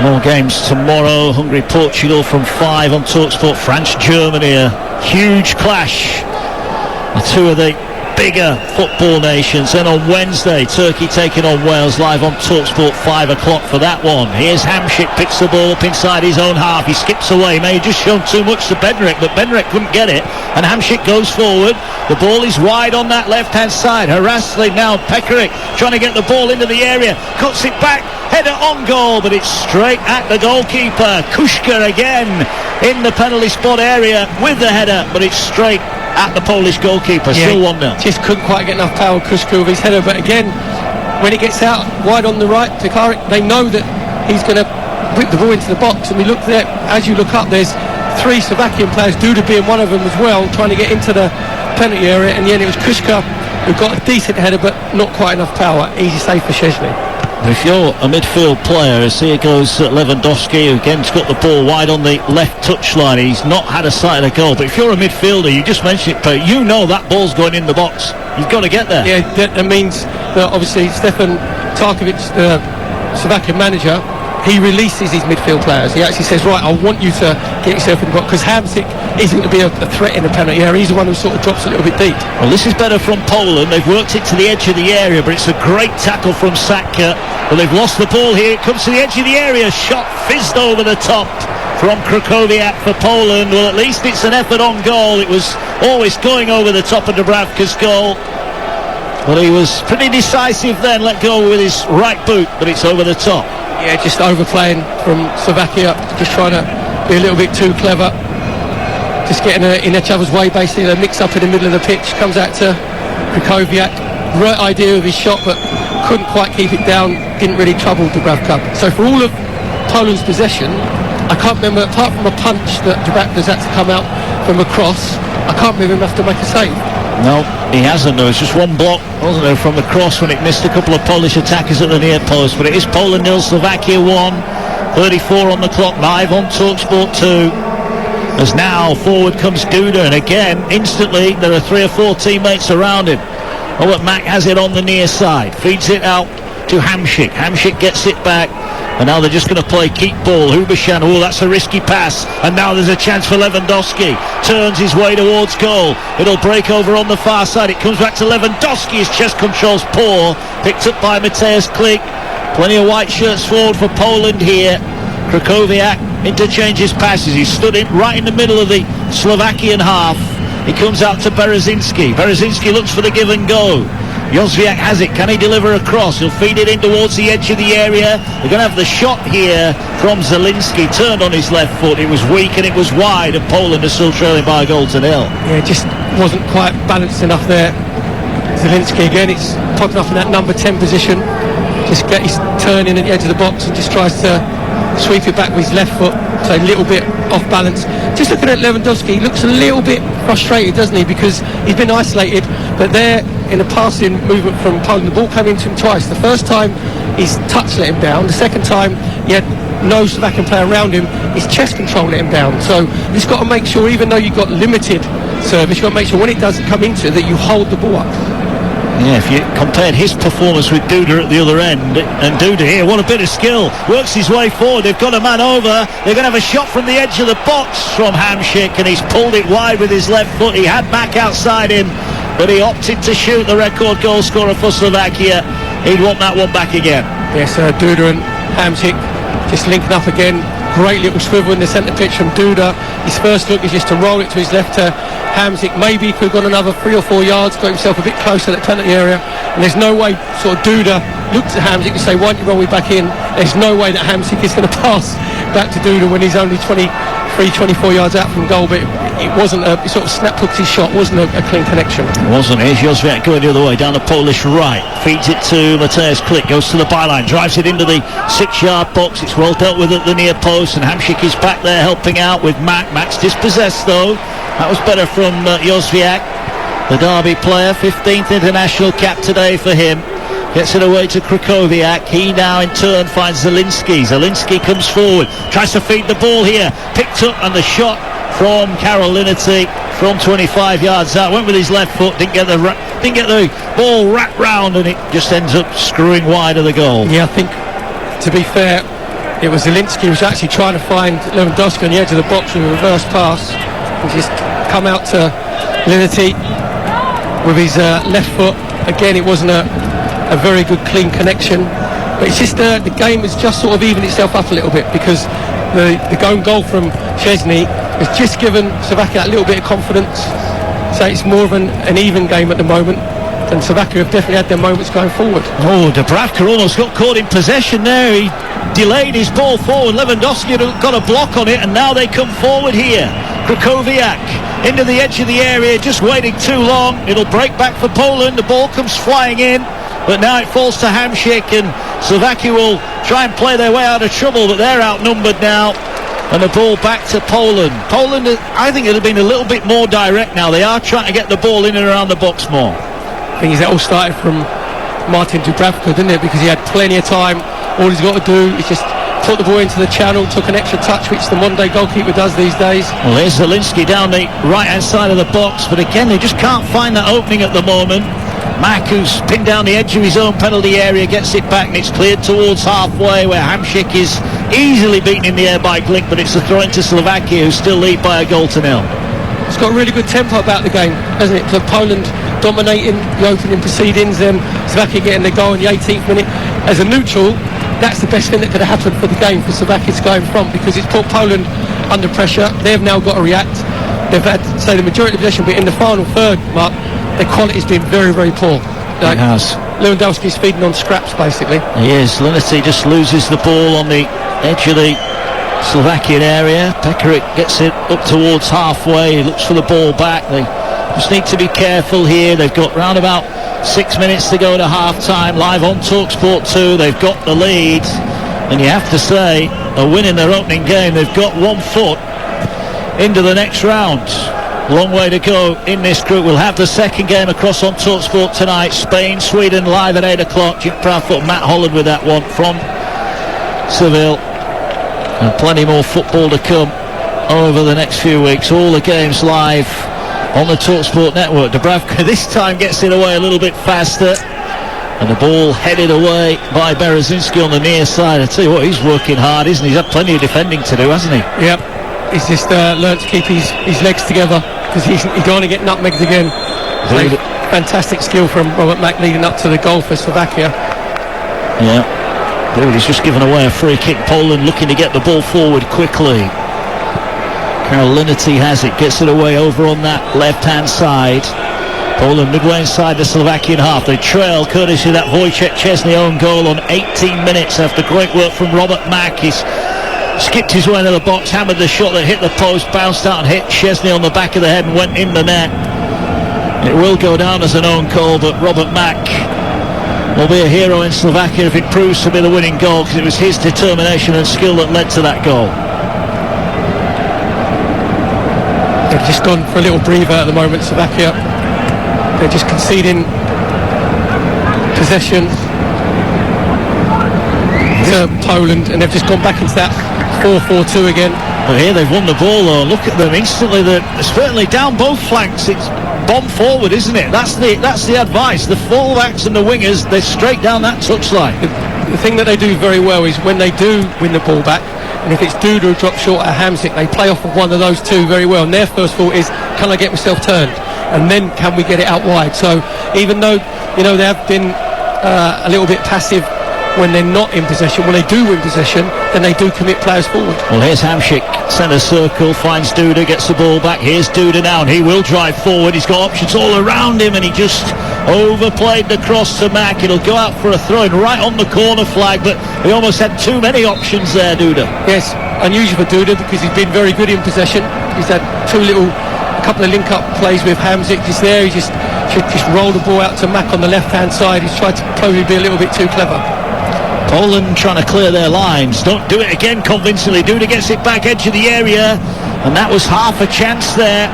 More games tomorrow. Hungary-Portugal from 5 on Talksport. France-Germany, a huge clash. The two of the bigger football nations. Then on Wednesday, Turkey taking on Wales, live on Talksport, 5 o'clock for that one. Here's Hamšík, picks the ball up inside his own half. He skips away. May have just shown too much to Bednarek, but Bednarek couldn't get it. And Hamšík goes forward. The ball is wide on that left-hand side. Harasli now, Pekarik trying to get the ball into the area. Cuts it back. Header on goal, but it's straight at the goalkeeper. Kushka again in the penalty spot area with the header, but it's straight at the Polish goalkeeper. Still 1-0. Just couldn't quite get enough power, Kushka, with his header. But again, when it gets out wide on the right, Pekarik, they know that he's going to whipped the ball into the box, and we looked there. As you look up, there's 3 Slovakian players, Duda being one of them as well, trying to get into the penalty area, and then it was Kuška who got a decent header but not quite enough power. Easy save for Szczesny. If you're a midfield player, as here goes Lewandowski, who again's got the ball wide on the left touchline. He's not had a sight of the goal, but if you're a midfielder, you just mentioned it, but you know that ball's going in the box. You've got to get there. Yeah, that means that obviously Stefan Tarkovic, the Slovakian manager, he releases his midfield players. He actually says, right, I want you to get yourself in the box, because Hamsik isn't going to be a threat in the penalty area. He's the one who sort of drops a little bit deep. Well, this is better from Poland. They've worked it to the edge of the area, but it's a great tackle from Satka. But they've lost the ball here. It comes to the edge of the area. Shot fizzed over the top from Krakowiak for Poland. Well, at least it's an effort on goal. It was always going over the top of Dubravka's goal. But he was pretty decisive then. Let go with his right boot, but it's over the top. Yeah, just overplaying from Slovakia, just trying to be a little bit too clever, just getting in each other's way, basically. A mix up in the middle of the pitch, comes out to Krakowiak. Right idea of his shot, but couldn't quite keep it down, didn't really trouble Dubravka. So for all of Poland's possession, I can't remember, apart from a punch that Dubravka's had to come out from a cross, I can't remember enough to make a save. No, he hasn't. There was just one block, wasn't there, from the cross when it missed a couple of Polish attackers at the near post. But it is Poland 0, Slovakia 1. 34 on the clock, live on Talksport 2. As now forward comes Duda, and again, instantly, there are 3 or 4 teammates around him. Oh, but Mack has it on the near side, feeds it out to Hamsik. Hamsik gets it back, and now they're just going to play keep ball. Hubashan, oh, that's a risky pass, and now there's a chance for Lewandowski. Turns his way towards goal. It'll break over on the far side. It comes back to Lewandowski. His chest control's poor. Picked up by Mateusz Klich. Plenty of white shirts forward for Poland here. Krakowiak interchanges passes. He's stood in right in the middle of the Slovakian half. He comes out to Berezinski. Berezinski looks for the give and go. Józwiak has it. Can he deliver a cross? He'll feed it in towards the edge of the area. They're going to have the shot here from Zielinski. Turned on his left foot. It was weak and it was wide, and Poland are still trailing by a goal to nil. Yeah, just wasn't quite balanced enough there. Zielinski again, it's popping up in that number 10 position. Just get his turn in at the edge of the box and just tries to sweep it back with his left foot, so a little bit off balance. Just looking at Lewandowski, he looks a little bit frustrated, doesn't he, because he's been isolated, but there in a passing movement from Poland, the ball came into him twice. The first time his touch let him down, the second time he had no Slovakian player around him, his chest control let him down. So you've got to make sure, even though you've got limited service, you've got to make sure when it does come into that you hold the ball up. Yeah, if you compared his performance with Duda at the other end, and Duda here, what a bit of skill, works his way forward. They've got a man over. They're going to have a shot from the edge of the box from Hamsik, and he's pulled it wide with his left foot. He had Mack outside him, but he opted to shoot, the record goal scorer for Slovakia. He'd want that one back again. Yes, Duda and Hamsik just linking up again. Great little swivel in the centre pitch from Duda. His first look is just to roll it to his left to Hamsik. Maybe he could have gone another 3 or 4 yards, got himself a bit closer to that penalty area. And there's no way sort of Duda looked at Hamsik and say, why don't you roll me back in? There's no way that Hamsik is going to pass back to Duda when he's only 23, 24 yards out from goal. But it wasn't a sort of snap hooked his shot, wasn't a clean connection. It wasn't. Here's Józwiak going the other way down the Polish right, feeds it to Mateusz Klich, goes to the byline, drives it into the 6-yard box. It's well dealt with at the near post, and Hamsik is back there helping out with Mack. Mack's dispossessed though. That was better from Józwiak, the Derby player. 15th international cap today for him. Gets it away to Krakowiak. He now in turn finds Zielinski. Zielinski comes forward, tries to feed the ball here, picked up, and the shot from Karol Linerty from 25 yards out. Went with his left foot, didn't get the ball wrapped round, and it just ends up screwing wide of the goal. Yeah, I think, to be fair, it was Zielinski who was actually trying to find Lewandowski on the edge of the box with a reverse pass. He just come out to Linerty with his left foot. Again, it wasn't a very good clean connection, but it's just the game has just sort of evened itself up a little bit, because the going goal from Szczesny has just given Slovakia that little bit of confidence. So it's more of an even game at the moment, and Slovakia have definitely had their moments going forward. Oh, Dubravka almost got caught in possession there. He delayed his ball forward. Lewandowski got a block on it, and now they come forward here. Krakowiak into the edge of the area, just waiting too long. It'll break back for Poland. The ball comes flying in. but now it falls to Hamšík, and Slovakia will try and play their way out of trouble, but they're outnumbered now. And the ball back to Poland. Poland, I think it would have been a little bit more direct now. They are trying to get the ball in and around the box more. I think that all started from Martin Dubravka, didn't it? Because he had plenty of time. All he's got to do is just put the ball into the channel, took an extra touch, which the modern-day goalkeeper does these days. Well, here's Zielinski down the right-hand side of the box, but again, they just can't find that opening at the moment. Mack, who's pinned down the edge of his own penalty area, gets it back, and it's cleared towards halfway, where Hamšík is easily beaten in the air by Glink, but it's a throw into Slovakia, who still lead by a goal to nil. It's got a really good tempo about the game, hasn't it? For Poland dominating the opening proceedings, Slovakia getting the goal in the 18th minute. As a neutral, that's the best thing that could have happened for the game, for Slovakia to go in front, because it's put Poland under pressure. They've now got to react. They've had, say, the majority of the possession, but in the final third, Mark, their quality's been very, very poor. It has. Lewandowski's feeding on scraps, basically. He is. Linety just loses the ball on the edge of the Slovakian area. Pekarik gets it up towards halfway. He looks for the ball back. They just need to be careful here. They've got round about 6 minutes to go to half-time. Live on Talksport 2. They've got the lead. And you have to say, a win in their opening game. They've got 1 foot into the next round. Long way to go in this group. We'll have the second game across on Talksport tonight. Spain, Sweden, live at 8 o'clock. Jim Proudfoot, Matt Holland with that one from Seville. And plenty more football to come over the next few weeks. All the games live on the Talksport network. Dubravka this time gets it away a little bit faster. And the ball headed away by Berezinski on the near side. I tell you what, he's working hard, isn't he? He's had plenty of defending to do, hasn't he? Yep. He's just learnt to keep his legs together, because he don't want to get nutmegged again. Fantastic skill from Robert Mack leading up to the goal for Slovakia. Yeah. Dude, he's just given away a free kick. Poland looking to get the ball forward quickly. Karol Linety has it, gets it away over on that left-hand side. Poland midway inside the Slovakian half. They trail courtesy of that Wojciech Szczesny own goal on 18 minutes after great work from Robert Mack. He's skipped his way into the box, hammered the shot that hit the post, bounced out and hit Szczesny on the back of the head and went in the net. It will go down as an own goal, but Robert Mack will be a hero in Slovakia if it proves to be the winning goal, because it was his determination and skill that led to that goal. They've just gone for a little breather at the moment, Slovakia. They're just conceding possession to Poland, and they've just gone back into that 4-4-2 again. But here they've won the ball though. Look at them instantly. They're certainly down both flanks. It's bomb forward, isn't it? That's the advice. The full-backs and the wingers, they're straight down that touchline. The thing that they do very well is when they do win the ball back, and if it's Duda who drops short at Hamšík, they play off of one of those two very well. And their first thought is, can I get myself turned? And then can we get it out wide? So even though, they have been a little bit passive when they're not in possession, when they do win possession, then they do commit players forward. Well, here's Hamšík, centre circle, finds Duda, gets the ball back. Here's Duda now, and he will drive forward. He's got options all around him, and he just overplayed the cross to Mack. It'll go out for a throw-in right on the corner flag, but he almost had too many options there, Duda. Yes, unusual for Duda, because he's been very good in possession. He's had a couple of link-up plays with Hamšík just there. He just rolled the ball out to Mack on the left-hand side. He's tried to probably be a little bit too clever. Poland trying to clear their lines. Don't do it again convincingly. Duda gets it back edge of the area, and that was half a chance there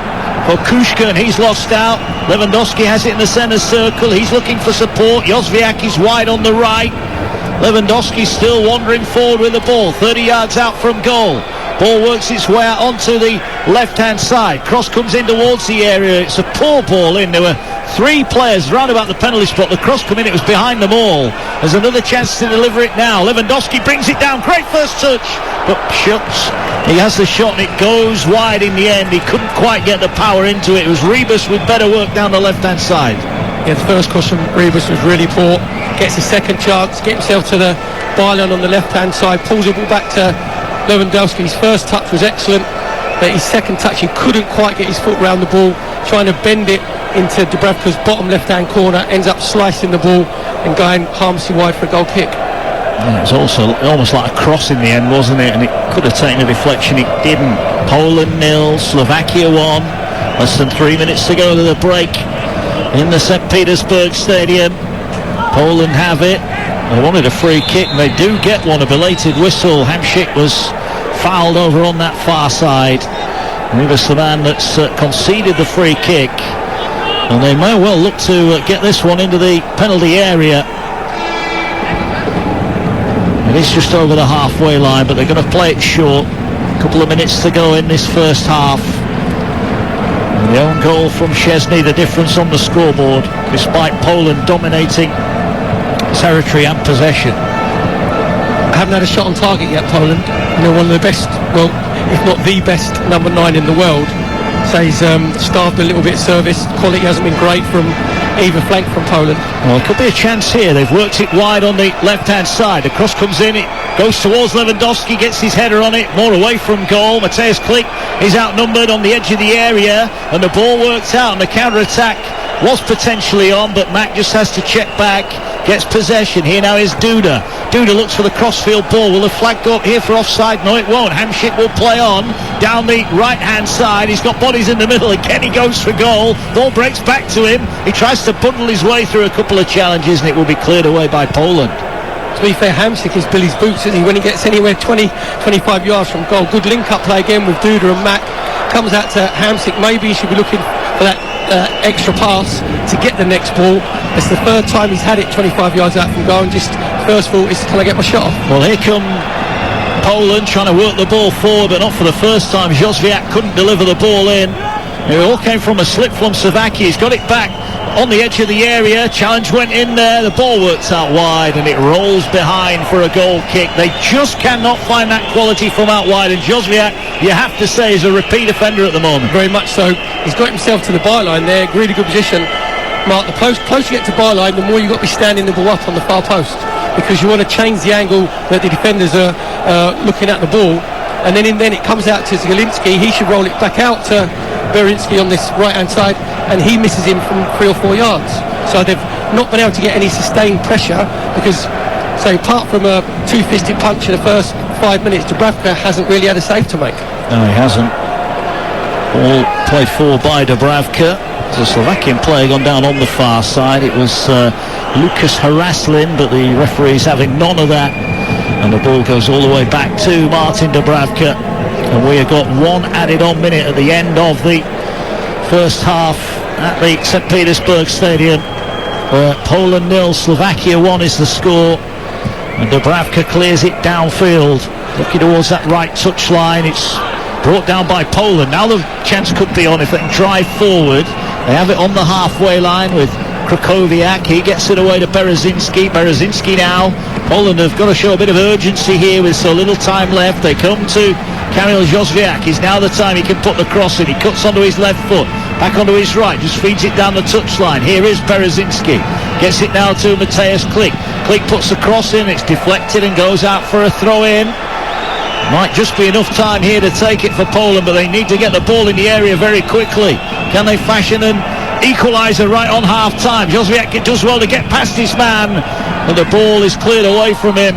for Kuška, and he's lost out. Lewandowski has it in the centre circle. He's looking for support. Jozwiak is wide on the right. Lewandowski still wandering forward with the ball, 30 yards out from goal. Ball works its way out onto the left-hand side. Cross comes in towards the area. It's a poor ball in. There were 3 players round about the penalty spot. The cross come in, it was behind them all. There's another chance to deliver it now. Lewandowski brings it down. Great first touch. But Schultz, he has the shot and it goes wide in the end. He couldn't quite get the power into it. It was Rebus with better work down the left-hand side. Yeah, the first cross from Rebus was really poor. Gets a second chance, gets himself to the byline on the left-hand side, pulls the ball back to Lewandowski. His first touch was excellent, but his second touch, he couldn't quite get his foot round the ball, trying to bend it into Dubravka's bottom left-hand corner, ends up slicing the ball and going harmlessly wide for a goal kick. Yeah, it was also almost like a cross in the end, wasn't it? And it could have taken a deflection, it didn't. Poland 0, Slovakia 1. Less than 3 minutes to go to the break in the St. Petersburg Stadium. Poland have it. They wanted a free kick, and they do get one, a belated whistle. Hamsik was fouled over on that far side. And he was the man that's conceded the free kick. And they may well look to get this one into the penalty area. It is just over the halfway line, but they're going to play it short. A couple of minutes to go in this first half. And the own goal from Szczesny, the difference on the scoreboard, despite Poland dominating territory and possession. Haven't had a shot on target yet, Poland. One of the best, well, if not the best number 9 in the world. So he's starved a little bit of service. Quality hasn't been great from either flank from Poland. Well, it could be a chance here. They've worked it wide on the left-hand side. The cross comes in, it goes towards Lewandowski, gets his header on it, more away from goal. Mateusz Klich is outnumbered on the edge of the area, and the ball works out, and the counter-attack was potentially on, but Mack just has to check back, gets possession. Here now is Duda. Duda looks for the crossfield ball. Will the flag go up here for offside? No, it won't. Hamsik will play on down the right-hand side. He's got bodies in the middle. Again, he goes for goal. Ball breaks back to him. He tries to bundle his way through a couple of challenges, and it will be cleared away by Poland. To be fair, Hamsik is Billy's boots, isn't he? When he gets anywhere 20, 25 yards from goal. Good link-up play again with Duda and Mack. Comes out to Hamsik. Maybe he should be looking for that extra pass to get the next ball. It's the third time he's had it 25 yards out from goal, and just first thought is, can I get my shot off? Well, here come Poland trying to work the ball forward, but not for the first time. Jozwiak couldn't deliver the ball in. It all came from a slip from Slovakia. He's got it back on the edge of the area. Challenge went in there. The ball works out wide, and it rolls behind for a goal kick. They just cannot find that quality from out wide, and Jozwiak, you have to say, is a repeat offender at the moment. Very much so. He's got himself to the byline there. Really good position. Mark, the closer you get to byline, the more you've got to be standing the ball up on the far post, because you want to change the angle that the defenders are looking at the ball. And then it comes out to Zielinski. He should roll it back out to Berinsky on this right-hand side, and he misses him from 3 or 4 yards. So they've not been able to get any sustained pressure, because, so apart from a two-fisted punch in the first 5 minutes, Dubravka hasn't really had a save to make. No, he hasn't. Ball played forward by Dubravka. The Slovakian player gone down on the far side. It was Lucas Haraslin, but the referee's having none of that, and the ball goes all the way back to Martin Dubravka. And we have got one added on minute at the end of the first half at the St. Petersburg Stadium. Poland 0, Slovakia 1 is the score, and Dubravka clears it downfield, looking towards that right touchline. It's brought down by Poland. Now the chance could be on if they can drive forward. They have it on the halfway line with Krakowiak. He gets it away to Berezinski. Berezinski now. Poland have got to show a bit of urgency here with so little time left. They come to Kamil Jozwiak. Is now the time he can put the cross in. He cuts onto his left foot, back onto his right, just feeds it down the touchline. Here is Berezinski. Gets it now to Mateusz Klich. Klich puts the cross in. It's deflected and goes out for a throw-in. Might just be enough time here to take it for Poland, but they need to get the ball in the area very quickly. Can they fashion an equaliser right on half-time? Jozwiak does well to get past his man, and the ball is cleared away from him.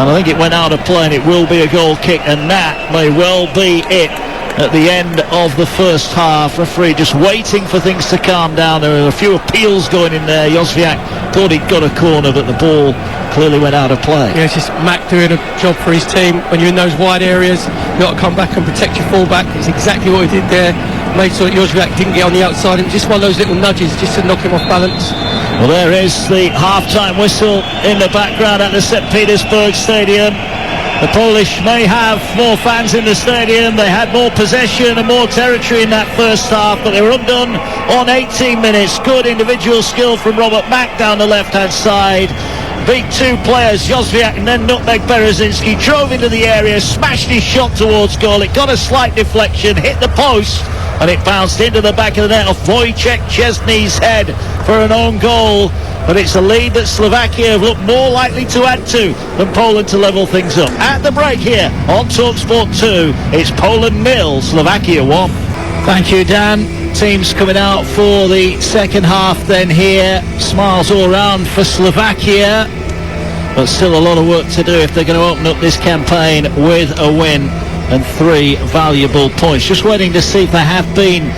And I think it went out of play, and it will be a goal kick, and that may well be it at the end of the first half. Referee just waiting for things to calm down. There are a few appeals going in there. Jozwiak thought he'd got a corner, but the ball clearly went out of play. Yeah, it's just Mack doing a job for his team. When you're in those wide areas, you've got to come back and protect your fullback. It's exactly what he did there. Made sure that Jozwiak didn't get on the outside. It was just one of those little nudges just to knock him off balance. Well, there is the half-time whistle in the background at the St. Petersburg Stadium. The Polish may have more fans in the stadium. They had more possession and more territory in that first half, but they were undone on 18 minutes. Good individual skill from Robert Mack down the left-hand side. Beat two players, Jozwiak and then nutmeg Berezinski. Drove into the area, smashed his shot towards goal. It got a slight deflection, hit the post, and it bounced into the back of the net off Wojciech Szczesny's head for an own goal. But it's a lead that Slovakia have looked more likely to add to than Poland to level things up. At the break here on Talksport 2, it's Poland 0, Slovakia 1. Thank you, Dan. Teams coming out for the second half then here. Smiles all round for Slovakia, but still a lot of work to do if they're going to open up this campaign with a win and 3 valuable points. Just waiting to see if there have been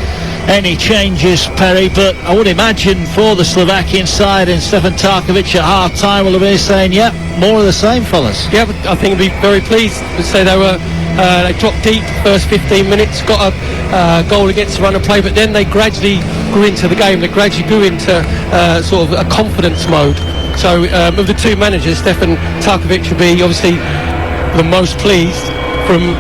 any changes, Perry, but I would imagine for the Slovakian side and Stefan Tarkovic at half-time will be saying, yeah, more of the same, fellas. Yeah, but I think he'll be very pleased to say they dropped deep first 15 minutes, got a goal against the run of play, but then they gradually grew into the game. They gradually grew into sort of a confidence mode. So of the two managers, Stefan Tarkovic will be obviously the most pleased. From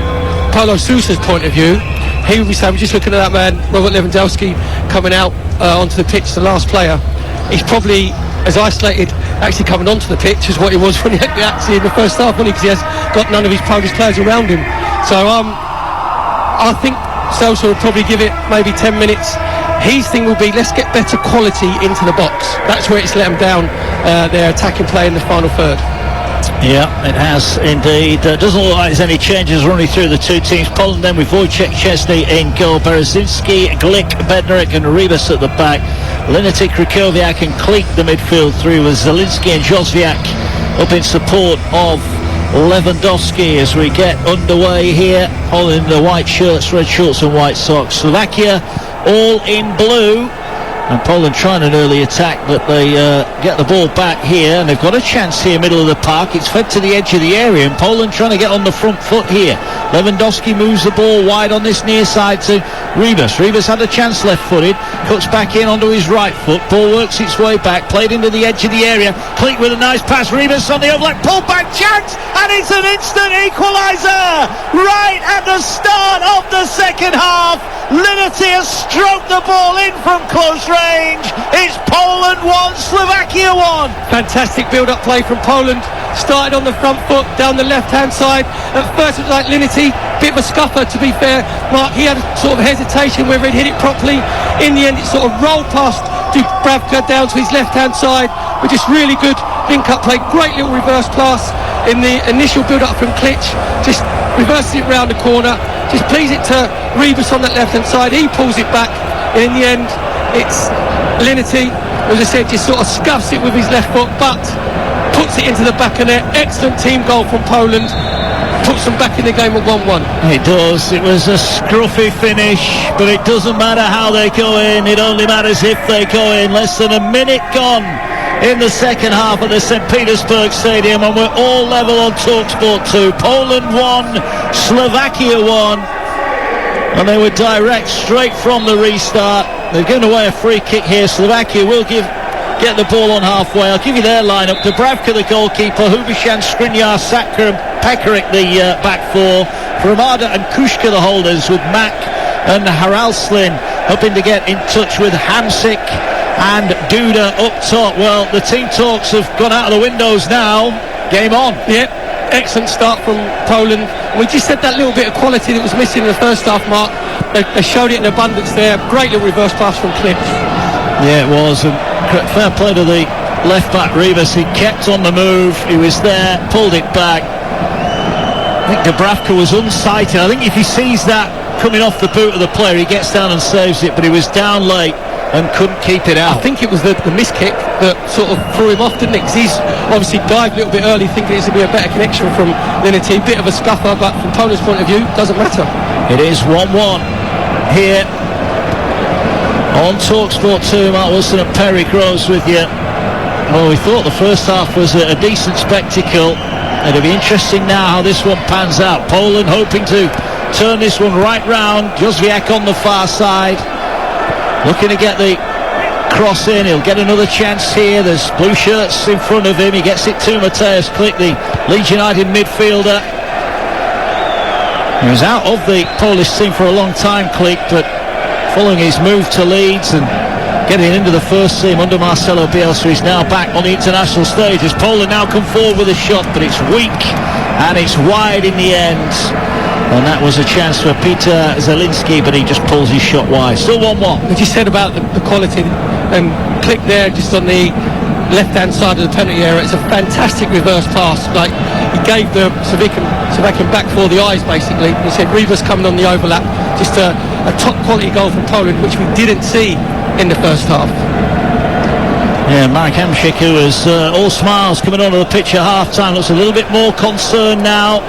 Paulo Sousa's point of view, he would be saying, we're just looking at that man, Robert Lewandowski, coming out onto the pitch, the last player. He's probably as isolated actually coming onto the pitch as what he was when he actually in the first half, because he has got none of his Polish players around him. So I think Sousa will probably give it maybe 10 minutes. His thing will be, let's get better quality into the box. That's where it's let them down, their attacking play in the final third. Yeah, it has indeed. Doesn't look like there's any changes running through the two teams. Poland then with Wojciech Szczesny in goal, Berezinski, Glick, Bednarek and Ribas at the back. Linety, Krychowiak and Klik the midfield three, with Zielinski and Józwiak up in support of Lewandowski as we get underway here. All in the white shirts, red shorts and white socks. Slovakia all in blue. And Poland trying an early attack, but they get the ball back here, and they've got a chance here, middle of the park. It's fed to the edge of the area, and Poland trying to get on the front foot here. Lewandowski moves the ball wide on this near side to Ribas. Ribas had a chance left-footed, cuts back in onto his right foot. Ball works its way back, played into the edge of the area. Klik with a nice pass. Ribas on the overlap, pull back, chance, and it's an instant equaliser right at the start of the second half. Linety has stroked the ball in from close range. It's Poland 1, Slovakia 1. Fantastic build-up play from Poland. Started on the front foot, down the left-hand side. At first it was like Linety, bit of a scupper to be fair. Mark, he had a sort of hesitation whether he'd hit it properly. In the end it sort of rolled past Dubravka down to his left-hand side. But just really good link-up play. Great little reverse pass in the initial build-up from Klich. Just reverses it round the corner. Just plays it to Ribas on that left-hand side. He pulls it back. In the end, it's Linety, as I said, just sort of scuffs it with his left foot, but puts it into the back of net. Excellent team goal from Poland. Puts them back in the game at 1-1. It does. It was a scruffy finish, but it doesn't matter how they go in. It only matters if they go in. Less than a minute gone in the second half at the St. Petersburg Stadium, and we're all level on Talksport 2. Poland 1, Slovakia 1, and they were direct straight from the restart. They've given away a free kick here. Slovakia will get the ball on halfway. I'll give you their lineup. Dubravka the goalkeeper, Hubishan, Skriniar, Sakra and Pekarik the back four. Hromada and Kushka the holders, with Mack and Haralslin hoping to get in touch with Hamsik and Duda up top. Well, the team talks have gone out of the windows now. Game on. Yep, excellent start from Poland. We just said that little bit of quality that was missing in the first half, Mark. They showed it in abundance there. Great little reverse pass from Klich. Yeah, it was. And fair play to the left back Ribas. He kept on the move. He was there, pulled it back. I think Dubravka was unsighted. I think if he sees that coming off the boot of the player, he gets down and saves it, but he was down late and couldn't keep it out. I think it was the miss kick that sort of threw him off, didn't it? Because he's obviously dived a little bit early, thinking it's going to be a better connection from Linety. Bit of a scuffer, but from Poland's point of view, doesn't matter. It is 1-1 here on Talksport 2. Mark Wilson and Perry Groves with you. Well, we thought the first half was a decent spectacle. It'll be interesting now how this one pans out. Poland hoping to turn this one right round. Józwiak on the far side, looking to get the cross in. He'll get another chance here. There's blue shirts in front of him. He gets it to Mateusz Klich, the Leeds United midfielder. He was out of the Polish team for a long time, Klich, but following his move to Leeds and getting into the first team under Marcelo Bielsa, he's now back on the international stage as Poland now come forward with a shot, but it's weak and it's wide in the end. And that was a chance for Peter Zielinski, but he just pulls his shot wide. Still 1-1. What you said about the quality, and Klich there just on the left-hand side of the penalty area. It's a fantastic reverse pass. Like, he gave the Slovakian back for the eyes, basically. He said Ribas coming on the overlap. Just a top-quality goal from Poland, which we didn't see in the first half. Yeah, Marek Hamsik, who was all smiles coming onto the pitch at half-time, looks a little bit more concerned now.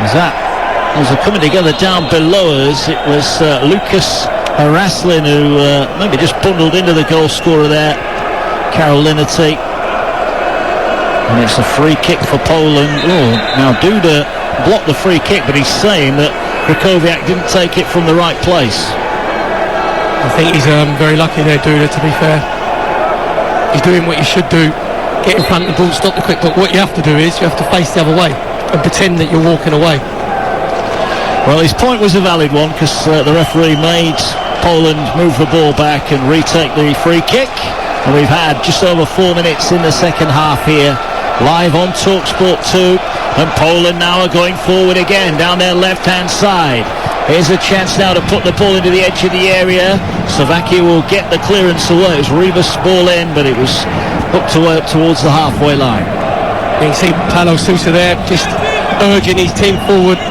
As they're coming together down below us. It was Lucas Haraslin, who maybe just bundled into the goal scorer there, Karol Linerty. And it's a free kick for Poland. Now Duda blocked the free kick, but he's saying that Krychowiak didn't take it from the right place. I think he's very lucky there, Duda, to be fair. He's doing what you should do. Get in front of the ball, stop the quick, but what you have to do is you have to face the other way and pretend that you're walking away. Well, his point was a valid one, because the referee made Poland move the ball back and retake the free kick. And we've had just over 4 minutes in the second half here, live on Talksport 2. And Poland now are going forward again down their left-hand side. Here's a chance now to put the ball into the edge of the area. Slovakia will get the clearance away. It was Ribas' ball in, but it was hooked towards the halfway line. You can see Paulo Sousa there just urging his team forward.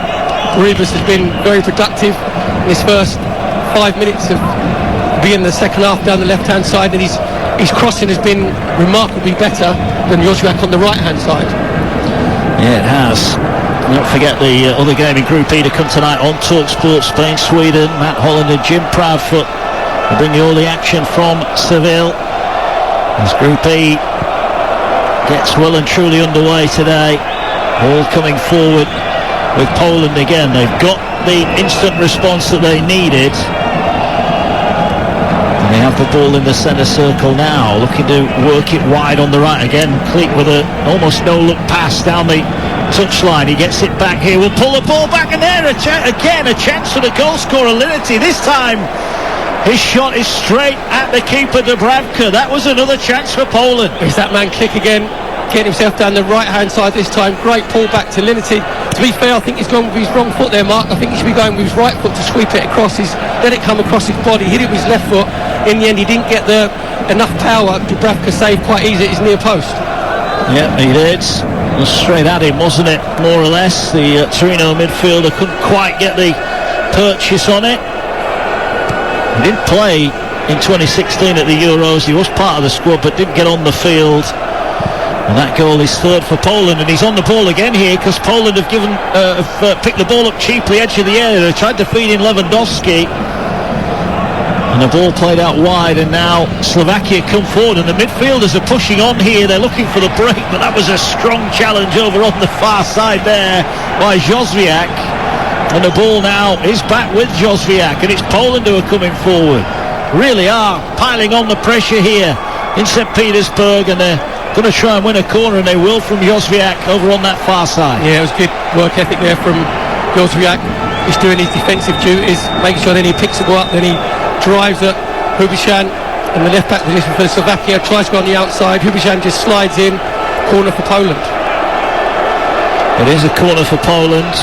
Ribas has been very productive in his first 5 minutes of being in the second half down the left-hand side, and his crossing has been remarkably better than Józwiak on the right-hand side. Yeah, it has. Don't forget the other game in Group E to come tonight on Talksport. Spain, Sweden, Matt Holland and Jim Proudfoot will bring you all the action from Seville as Group E gets well and truly underway today. All coming forward with Poland again. They've got the instant response that they needed. And they have the ball in the centre circle now, looking to work it wide on the right again. Klich with a almost no-look pass down the touchline. He gets it back here, will pull the ball back, and there again a chance for the goal scorer Linerty. This time his shot is straight at the keeper Dubravka. That was another chance for Poland. It's that man Klich again, getting himself down the right hand side this time. Great pull back to Linerty. To be fair, I think he's gone with his wrong foot there, Mark. I think he should be going with his right foot to sweep it across. He's let it come across his body, hit it with his left foot. In the end he didn't get enough power. Dubravka saved quite easy at his near post. Yeah, he did. It was straight at him, wasn't it, more or less? The Torino midfielder couldn't quite get the purchase on it. He didn't play in 2016 at the Euros. He was part of the squad but didn't get on the field. And that goal is third for Poland, and he's on the ball again here because Poland have picked the ball up cheaply, edge of the area. They tried to feed in Lewandowski, and the ball played out wide, and now Slovakia come forward, and the midfielders are pushing on here. They're looking for the break, but that was a strong challenge over on the far side there by Józwiak. And the ball now is back with Józwiak, and it's Poland who are coming forward. Really are piling on the pressure here in St. Petersburg, and they're going to try and win a corner, and they will, from Józwiak over on that far side. Yeah, it was good work ethic there from Józwiak. He's doing his defensive duties, making sure then he picks the ball up, then he drives at Hubishan in the left back position for Slovakia, tries to go on the outside. Hubishan just slides in, corner for Poland. It is a corner for Poland.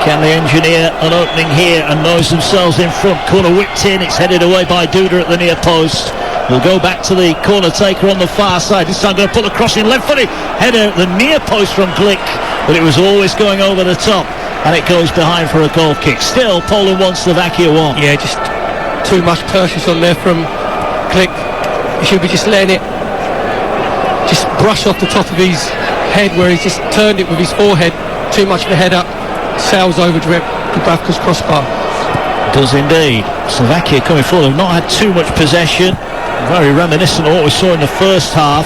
Can they engineer an opening here and nose themselves in front? Corner whipped in, it's headed away by Duda at the near post. We'll go back to the corner taker on the far side. This time going to put the cross in, left-footed header at the near post from Klich, but it was always going over the top, and it goes behind for a goal kick. Still, Poland 1, Slovakia 1. Yeah, just too much purchase on there from Klich. He should be just letting it just brush off the top of his head, where he's just turned it with his forehead. Too much of a head up, sails over Dubravka's crossbar. Does indeed. Slovakia coming forward. They've not had too much possession. Very reminiscent of what we saw in the first half.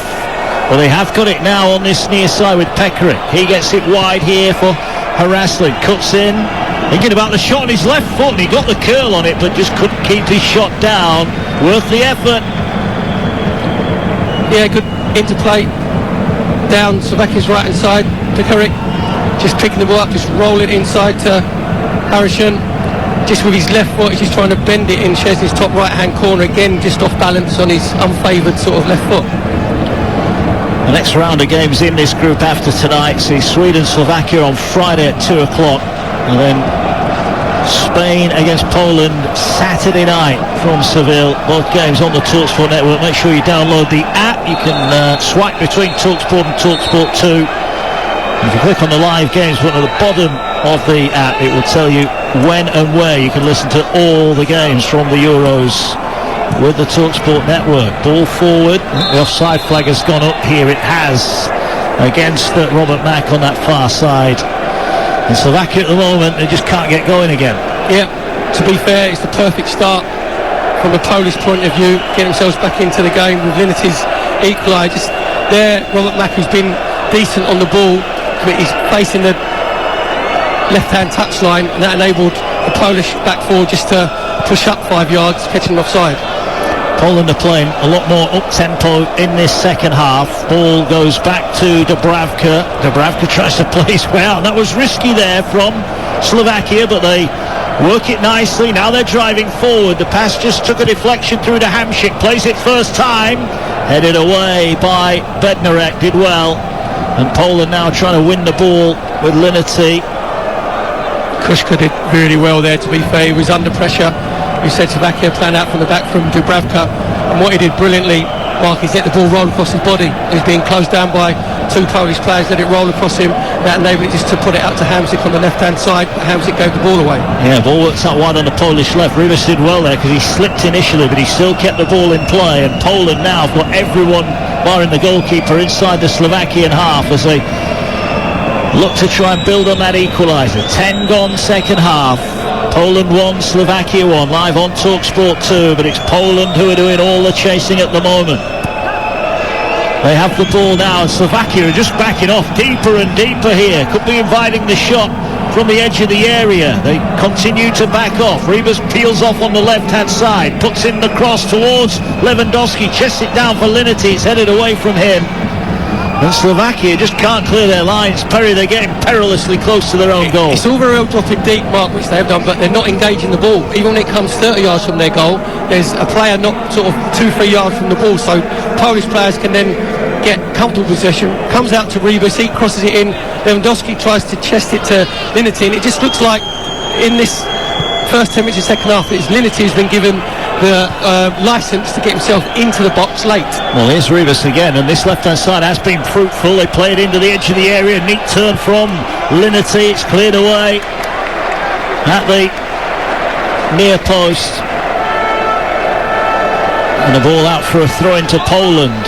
But they have got it now on this near side with Pekarik. He gets it wide here for Haraslin. Cuts in, thinking about the shot on his left foot, and he got the curl on it, but just couldn't keep his shot down. Worth the effort. Yeah, good interplay down Slovakia's right hand side. Pekarik just picking the ball up, just roll it inside to Haraslin. Just with his left foot, he's just trying to bend it in Szczesny's top right-hand corner, again just off balance on his unfavoured sort of left foot. The next round of games in this group after tonight see Sweden-Slovakia on Friday at 2 o'clock, and then Spain against Poland Saturday night from Seville. Both games on the Talksport network. Make sure you download the app. You can swipe between Talksport and Talksport 2. If you click on the live games button at the bottom of the app, it will tell you when and where you can listen to all the games from the Euros with the TalkSport network. Ball forward. The offside flag has gone up here. It has, against Robert Mack on that far side. And Slovakia at the moment, they just can't get going again. Yeah, to be fair, it's the perfect start from a Polish point of view, get themselves back into the game with Linety's equaliser. Just there, Robert Mack, who's been decent on the ball, but he's facing the left-hand touchline, and that enabled the Polish back four just to push up 5 yards, catching them offside. Poland are playing a lot more up-tempo in this second half. Ball goes back to Dubravka. Dubravka tries to play his way out. That was risky there from Slovakia, but they work it nicely. Now they're driving forward. The pass just took a deflection through to Hamšík. Plays it first time. Headed away by Bednarek. Did well. And Poland now trying to win the ball with Linety. Kuška did really well there, to be fair. He was under pressure. You said Slovakia playing out from the back from Dubravka, and what he did brilliantly, Mark, is let the ball roll across his body. He was being closed down by two Polish players, let it roll across him. That enabled it just to put it out to Hamšík on the left-hand side, but Hamšík gave the ball away. Yeah, ball works out wide on the Polish left. Ribas did well there because he slipped initially, but he still kept the ball in play, and Poland now have got everyone, barring the goalkeeper, inside the Slovakian half as they look to try and build on that equaliser. 10 gone second half. Poland 1, Slovakia 1, live on Talksport 2, but it's Poland who are doing all the chasing at the moment. They have the ball now, and Slovakia are just backing off deeper and deeper here. Could be inviting the shot from the edge of the area. They continue to back off. Ribas peels off on the left-hand side, puts in the cross towards Lewandowski, chests it down for Linety. It's headed away from him. And Slovakia just can't clear their lines. They're getting perilously close to their own goal. It's all very well dropping deep, Mark, which they have done, but they're not engaging the ball. Even when it comes 30 yards from their goal, there's a player not sort of 2-3 yards from the ball, so Polish players can then get comfortable possession. Comes out to Ribas, he crosses it in. Lewandowski tries to chest it to Linety, and it just looks like in this first 10 minutes of second half, it's Linety who's been given the licence to get himself into the box late. Well, here's Ribas again, and this left-hand side has been fruitful. They play it into the edge of the area. Neat turn from Linety. It's cleared away at the near post. And the ball out for a throw into Poland,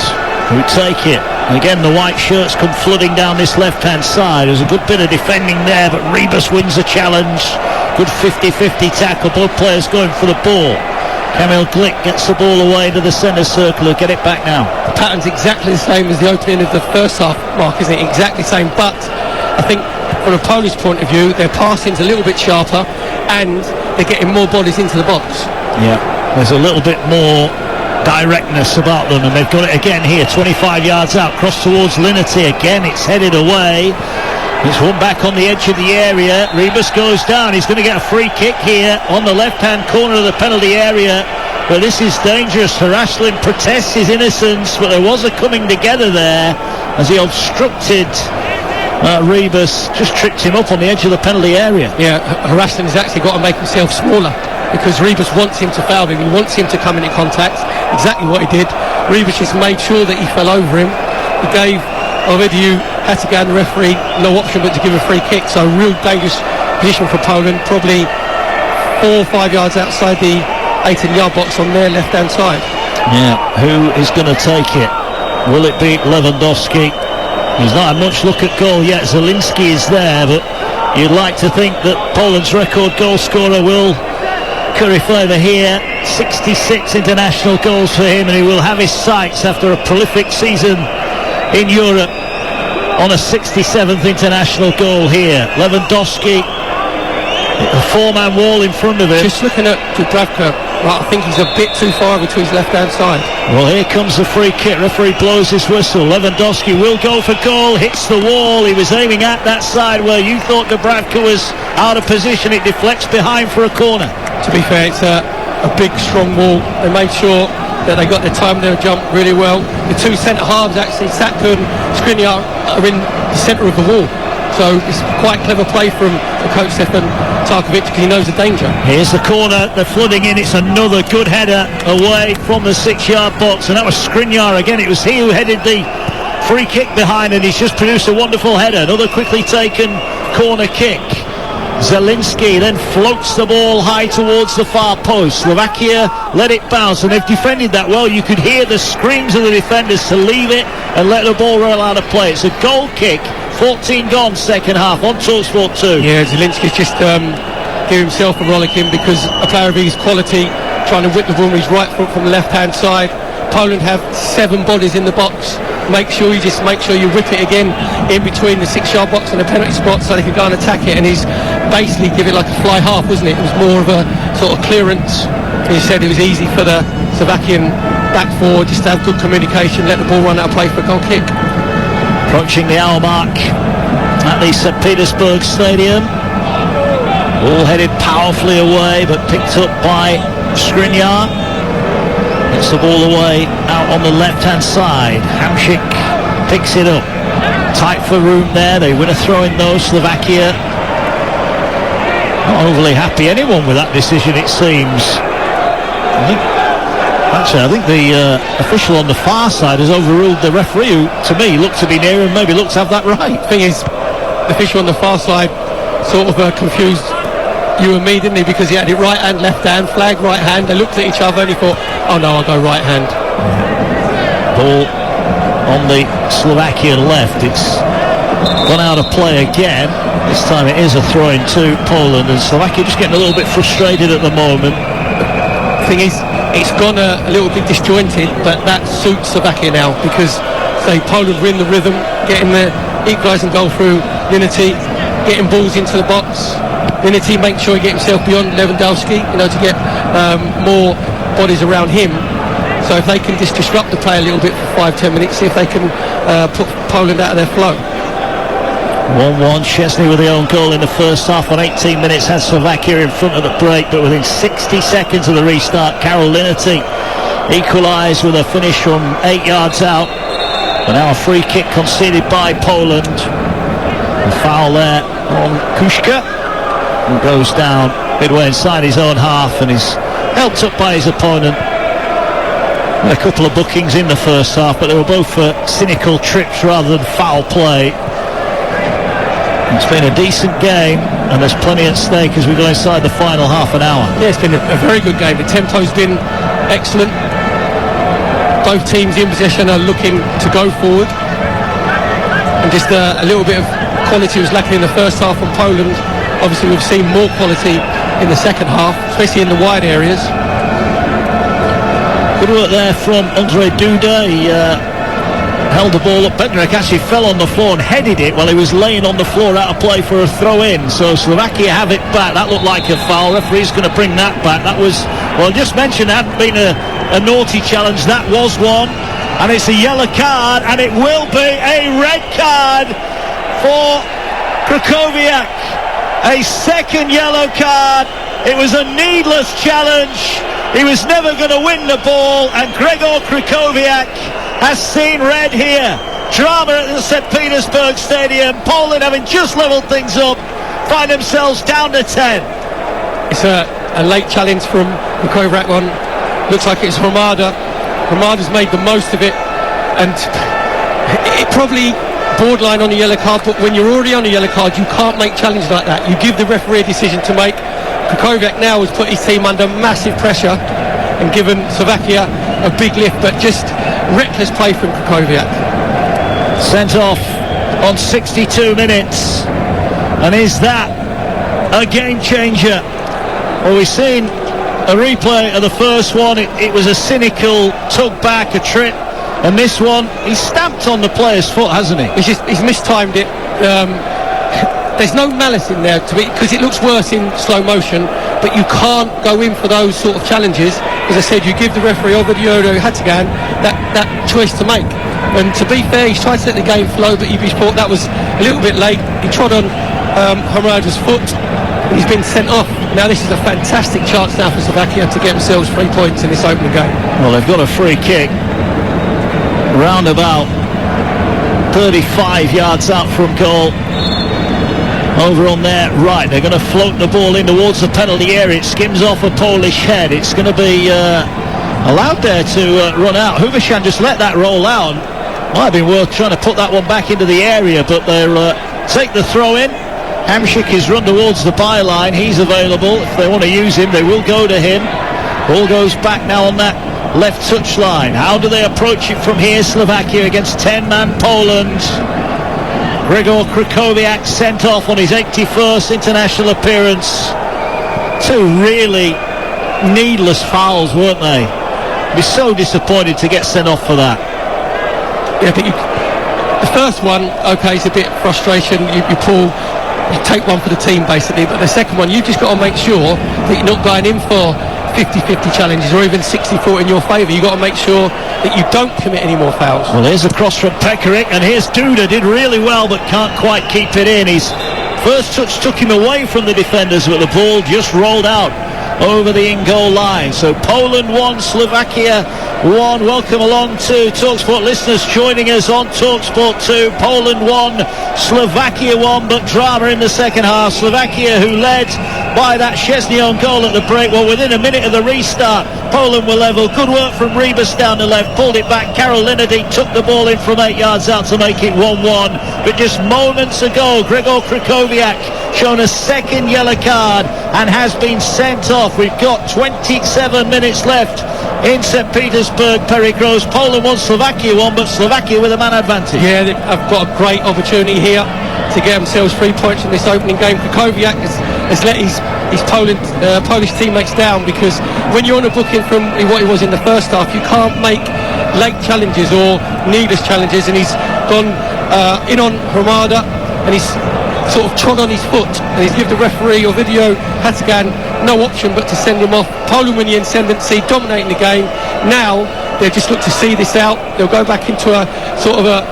who take it. And again, the white shirts come flooding down this left-hand side. There's a good bit of defending there, but Ribas wins the challenge. Good 50-50 tackle. Both players going for the ball. Kamil Glick gets the ball away to the centre circle. Get it back now. The pattern's exactly the same as the opening of the first half, Mark, isn't it? Exactly the same, but I think from a Polish point of view, their passing's a little bit sharper and they're getting more bodies into the box. Yeah, there's a little bit more directness about them, and they've got it again here, 25 yards out, cross towards Linety again. It's headed away. It's one back on the edge of the area. Ribas goes down. He's going to get a free kick here on the left-hand corner of the penalty area. But this is dangerous. Haraslin protests his innocence, but there was a coming together there as he obstructed Ribas, just tripped him up on the edge of the penalty area. Yeah, Haraslin has actually got to make himself smaller because Ribas wants him to foul him. He wants him to come into contact. Exactly what he did. Ribas just made sure that he fell over him. He gave Ovidiu Hatagan, the referee, no option but to give a free kick. So real dangerous position for Poland, probably 4 or 5 yards outside the 18-yard box on their left-hand side. Yeah, who is going to take it? Will it be Lewandowski? He's not had much look at goal yet. Zielinski is there, but you'd like to think that Poland's record goal scorer will curry favour here. 66 international goals for him, and he will have his sights after a prolific season in Europe on a 67th international goal here. Lewandowski, a four-man wall in front of him. Just looking at Dubravka, I think he's a bit too far over to his left-hand side. Well, here comes the free kick. Referee blows his whistle. Lewandowski will go for goal, hits the wall. He was aiming at that side where you thought Dubravka was out of position. It deflects behind for a corner. To be fair, it's a big, strong wall. They made sure that they got their time, their jump really well. The two centre-halves, actually, Satka and Skriniar, are in the centre of the wall. So it's quite clever play from the coach, Stefan Tarkovic, because he knows the danger. Here's the corner, they're flooding in. It's another good header away from the 6-yard box, and that was Skriniar again. It was he who headed the free kick behind, and he's just produced a wonderful header. Another quickly taken corner kick. Zielinski then floats the ball high towards the far post. Slovakia let it bounce, and they've defended that well. You could hear the screams of the defenders to leave it and let the ball roll out of play. It's a goal kick. 14 gone second half on Talksport 2. Yeah, Zielinski's just gave himself a rollicking because a player of his quality trying to whip the ball with his right foot from the left-hand side. Poland have 7 bodies in the box. Make sure you whip it again in between the 6-yard box and the penalty spot so they can go and attack it. And he's basically give it like a fly half, wasn't it? It was more of a sort of clearance. He said it was easy for the Slovakian back four just to have good communication, let the ball run out of play for a goal kick. Approaching the hour mark at the St. Petersburg Stadium. Ball headed powerfully away, but picked up by Skriniar. Gets the ball away out on the left-hand side. Hamšík picks it up. Tight for room there. They win a throw-in though, Slovakia. Not overly happy anyone with that decision, it seems. I think the official on the far side has overruled the referee, who to me looked to be near and maybe looked to have that right. The thing is, the official on the far side sort of confused you and me, didn't he? Because he had it right hand, left hand, flag right hand. They looked at each other and he thought, oh no, I'll go right hand. Ball on the Slovakian left. It's gone out of play again. This time it is a throw-in to Poland, and Slovakia just getting a little bit frustrated at the moment. The thing is, it's gone a little bit disjointed, but that suits Slovakia now, because say Poland win the rhythm, getting the equalising goal through Linety, getting balls into the box. Linety makes sure he gets himself beyond Lewandowski, to get more bodies around him. So if they can just disrupt the play a little bit for 5-10 minutes, see if they can put Poland out of their flow. 1-1, Szczesny with the own goal in the first half on 18 minutes, had Slovakia in front of the break, but within 60 seconds of the restart, Karol Linety equalised with a finish from 8 yards out. But now a free kick conceded by Poland. A foul there on Kuszka, who goes down midway inside his own half and is helped up by his opponent. A couple of bookings in the first half, but they were both for cynical trips rather than foul play. It's been a decent game, and there's plenty at stake as we go inside the final half an hour. Yeah, it's been a very good game. The tempo's been excellent. Both teams in possession are looking to go forward, and just a little bit of quality was lacking in the first half from Poland. Obviously we've seen more quality in the second half, especially in the wide areas. Good work there from Ondrej Duda. He held the ball up. Bednarek actually fell on the floor and headed it while he was laying on the floor out of play for a throw-in. So Slovakia have it back. That looked like a foul. Referee's going to bring that back. That was, well, just mentioned, hadn't been a naughty challenge. That was one. And it's a yellow card, and it will be a red card for Krychowiak. A second yellow card. It was a needless challenge. He was never going to win the ball, and Gregor Krychowiak has seen red here. Drama at the St. Petersburg Stadium. Poland, having just levelled things up, find themselves down to 10. It's a late challenge from Krychowiak on. Looks like it's Hromada. Hromada's made the most of it, and it probably borderline on a yellow card, but when you're already on a yellow card, you can't make challenges like that. You give the referee a decision to make. Krychowiak now has put his team under massive pressure and given Slovakia a big lift, but just reckless play from Krychowiak. Sent off on 62 minutes, and is that a game changer? Well, we've seen a replay of the first one. It was a cynical tug back, a trip, and this one, he's stamped on the player's foot, hasn't he? He's mistimed it. There's no malice in there, because it looks worse in slow motion, but you can't go in for those sort of challenges. As I said, you give the referee Ovidio Hatagan that choice to make. And to be fair, he's tried to let the game flow, but he thought that was a little bit late. He trod on Hromada's foot, and he's been sent off. Now this is a fantastic chance now for Slovakia to get themselves 3 points in this opening game. Well, they've got a free kick round about 35 yards out from goal. Over on their right, they're going to float the ball in towards the penalty area. It skims off a Polish head. It's going to be allowed there to run out. Huveshan just let that roll out. Might have been worth trying to put that one back into the area, but they'll take the throw in. Hamšík is run towards the byline. He's available. If they want to use him, they will go to him. Ball goes back now on that left touch line. How do they approach it from here? Slovakia against 10-man Poland. Gregor Krychowiak sent off on his 81st international appearance. Two really needless fouls, weren't they? Be so disappointed to get sent off for that. Yeah, but the first one, okay, it's a bit frustration. You pull, you take one for the team basically, but the second one, you've just got to make sure that you're not going in for 50-50 challenges or even 60-40 in your favour. You've got to make sure that you don't commit any more fouls. Well, there's a cross from Pekaric, and here's Duda, did really well but can't quite keep it in. His first touch took him away from the defenders, but the ball just rolled out over the in-goal line. So Poland 1, Slovakia 1. Welcome along to Talksport listeners joining us on Talksport 2. Poland 1, Slovakia 1, but drama in the second half. Slovakia, who led by that Szczesny on goal at the break, well, within a minute of the restart, Poland were level. Good work from Rebus down the left, pulled it back. Karol Linnady took the ball in from 8 yards out to make it 1-1. But just moments ago, Gregor Krychowiak shown a second yellow card and has been sent off. We've got 27 minutes left in St. Petersburg. Perry Gross, Poland 1, Slovakia 1, but Slovakia with a man advantage. Yeah, they've got a great opportunity here to get themselves 3 points in this opening game. Krychowiak has let his Polish teammates down, because when you're on a booking from what he was in the first half, you can't make late challenges or needless challenges, and he's gone in on Hromada and he's sort of trod on his foot, and he's given the referee or video Hatagan no option but to send him off. Poland win the ascendancy, dominating the game. Now they just look to see this out. They'll go back into a sort of a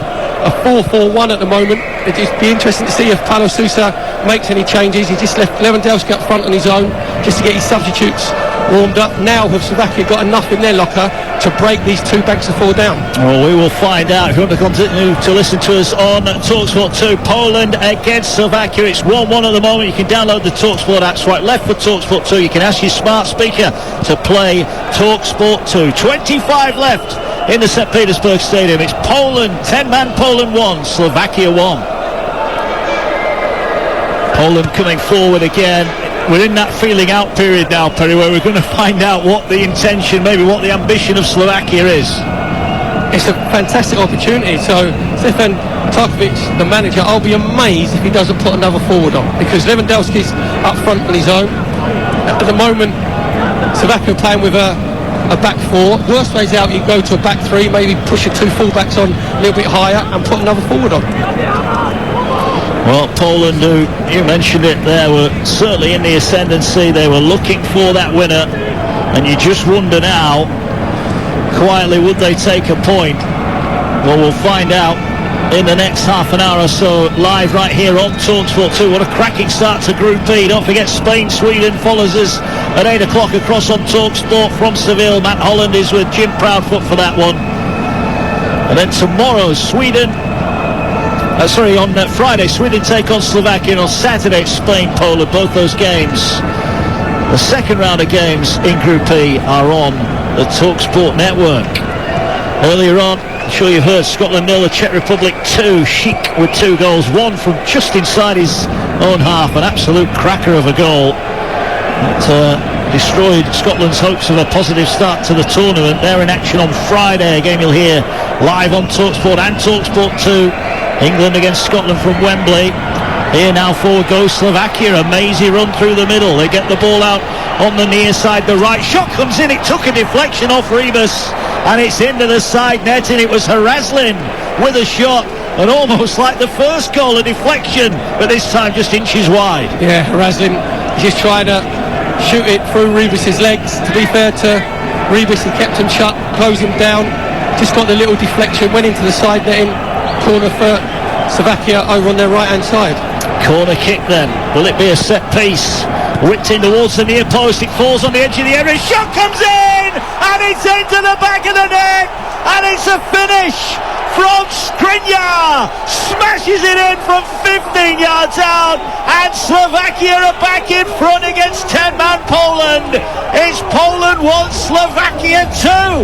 4-4-1 at the moment. It'd be interesting to see if Paulo Sousa makes any changes. He just left Lewandowski up front on his own just to get his substitutes warmed up. Now have Slovakia got enough in their locker to break these 2 banks of 4 down? Well, we will find out. If you want to continue to listen to us on Talksport 2, Poland against Slovakia, it's 1-1 at the moment. You can download the Talksport app, swipe left for Talksport 2. You can ask your smart speaker to play Talksport 2. 25 left in the St. Petersburg Stadium. It's Poland, 10-man Poland 1, Slovakia 1. Poland coming forward again. We're in that feeling out period now, Perry, where we're going to find out what the intention, maybe what the ambition of Slovakia is. It's a fantastic opportunity. So Stefan Tarkovic, the manager, I'll be amazed if he doesn't put another forward on, because Lewandowski's up front on his own. At the moment, Slovakia playing with a back 4. Worst ways out, you go to a back 3, maybe push your 2 full-backs on a little bit higher and put another forward on. Well, Poland, who you mentioned it there, were certainly in the ascendancy. They were looking for that winner, and you just wonder now, quietly, would they take a point? Well, we'll find out in the next half an hour or so, live right here on Talksport 2. What a cracking start to Group E. Don't forget, Spain-Sweden follows us at 8 o'clock across on Talksport from Seville. Matt Holland is with Jim Proudfoot for that one. And then tomorrow, on Friday, Sweden take on Slovakia, and on Saturday, Spain, Poland, both those games. The second round of games in Group E are on the Talksport network. Earlier on, I'm sure you've heard, Scotland 0, the Czech Republic 2. Schick with 2 goals, one from just inside his own half, an absolute cracker of a goal that destroyed Scotland's hopes of a positive start to the tournament. They're in action on Friday, a game you'll hear live on Talksport and Talksport 2. England against Scotland from Wembley. Here now forward goes Slovakia, a mazy run through the middle. They get the ball out on the near side, the right shot comes in, it took a deflection off Rebus, and it's into the side net, and it was Haraslin with a shot, and almost like the first goal, a deflection, but this time just inches wide. Yeah, Haraslin just trying to shoot it through Rebus's legs. To be fair to Rebus, he kept him shut, closed him down, just got the little deflection, went into the side netting. Corner for Slovakia over on their right hand side. Corner kick then. Will it be a set piece? Whipped in towards the near post. It falls on the edge of the area. Shot comes in, and it's into the back of the net, and it's a finish from Skriniar. Smashes it in from 15 yards out, and Slovakia are back in front against 10-man Poland. It's Poland 1, Slovakia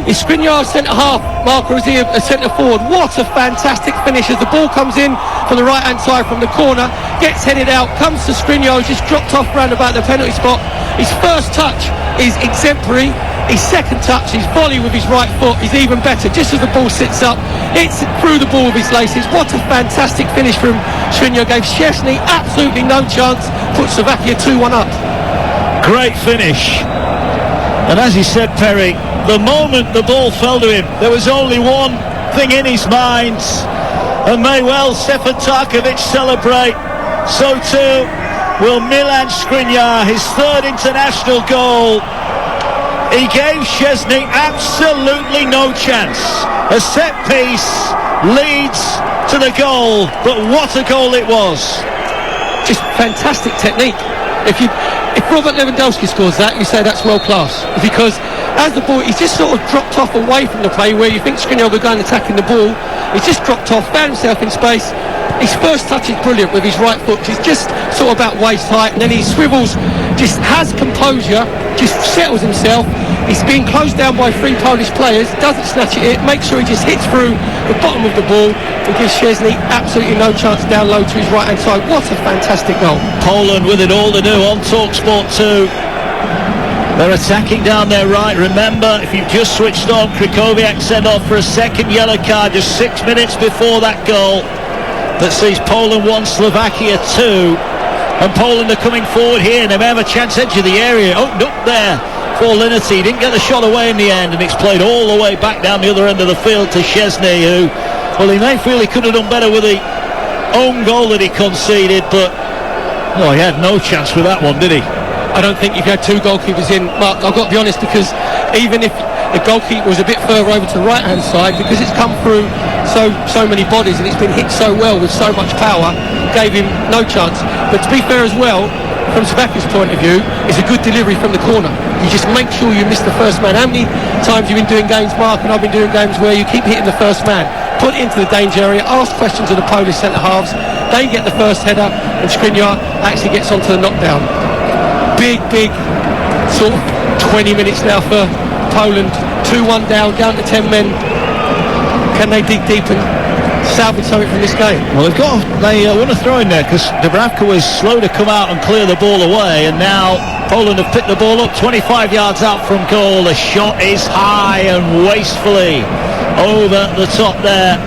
2. Is Skriniar centre half, Mark, or is he a centre forward? What a fantastic finish as the ball comes in from the right hand side from the corner, gets headed out, comes to Skriniar, who's just dropped off round about the penalty spot. His first touch is exemplary. His second touch, his volley with his right foot, is even better. Just as the ball sits up, it's through the ball with his laces. What a fantastic finish from Skriniar. Gave Szczesny absolutely no chance. Put Slovakia 2-1 up. Great finish. And as he said, Perry, the moment the ball fell to him, there was only one thing in his mind, and may well Stefan Tarkovic celebrate. So too will Milan Skriniar, his third international goal. He gave Szczesny absolutely no chance. A set piece leads to the goal, but what a goal it was. Just fantastic technique. If Robert Lewandowski scores that, you say that's world class, because as the ball, he's just sort of dropped off away from the play where you think Skriniar will go and attacking the ball. He's just dropped off, found himself in space. His first touch is brilliant with his right foot. He's just sort of about waist height, and then he swivels, just has composure, just settles himself. He's being closed down by 3 Polish players, doesn't snatch it, makes sure he just hits through the bottom of the ball and gives Szczesny absolutely no chance down low to his right hand side. What a fantastic goal. Poland with it all to do on Talksport 2. They're attacking down their right. Remember, if you've just switched on, Krychowiak sent off for a second yellow card just 6 minutes before that goal that sees Poland 1, Slovakia 2. And Poland are coming forward here, and they may have a chance edge of the area. Opened up there for Linety. He didn't get the shot away in the end, and it's played all the way back down the other end of the field to Szczesny, who, well, he may feel he could have done better with the own goal that he conceded, but he had no chance with that one, did he? I don't think you've had 2 goalkeepers in, Mark. I've got to be honest, because even if the goalkeeper was a bit further over to the right hand side, because it's come through so many bodies and it's been hit so well with so much power, gave him no chance. But to be fair as well, from Slovakia's point of view, it's a good delivery from the corner. You just make sure you miss the first man. How many times you've been doing games, Mark, and I've been doing games where you keep hitting the first man, put it into the danger area, ask questions of the Polish centre halves, they get the first header, and Skriniar actually gets onto the knockdown. Big sort of 20 minutes now for Poland. 2-1 down to 10 men. Can they dig deep and salvage something from this game? Well, they want to throw in there because Dubravka was slow to come out and clear the ball away, and now Poland have picked the ball up 25 yards out from goal. The shot is high and wastefully over the top there,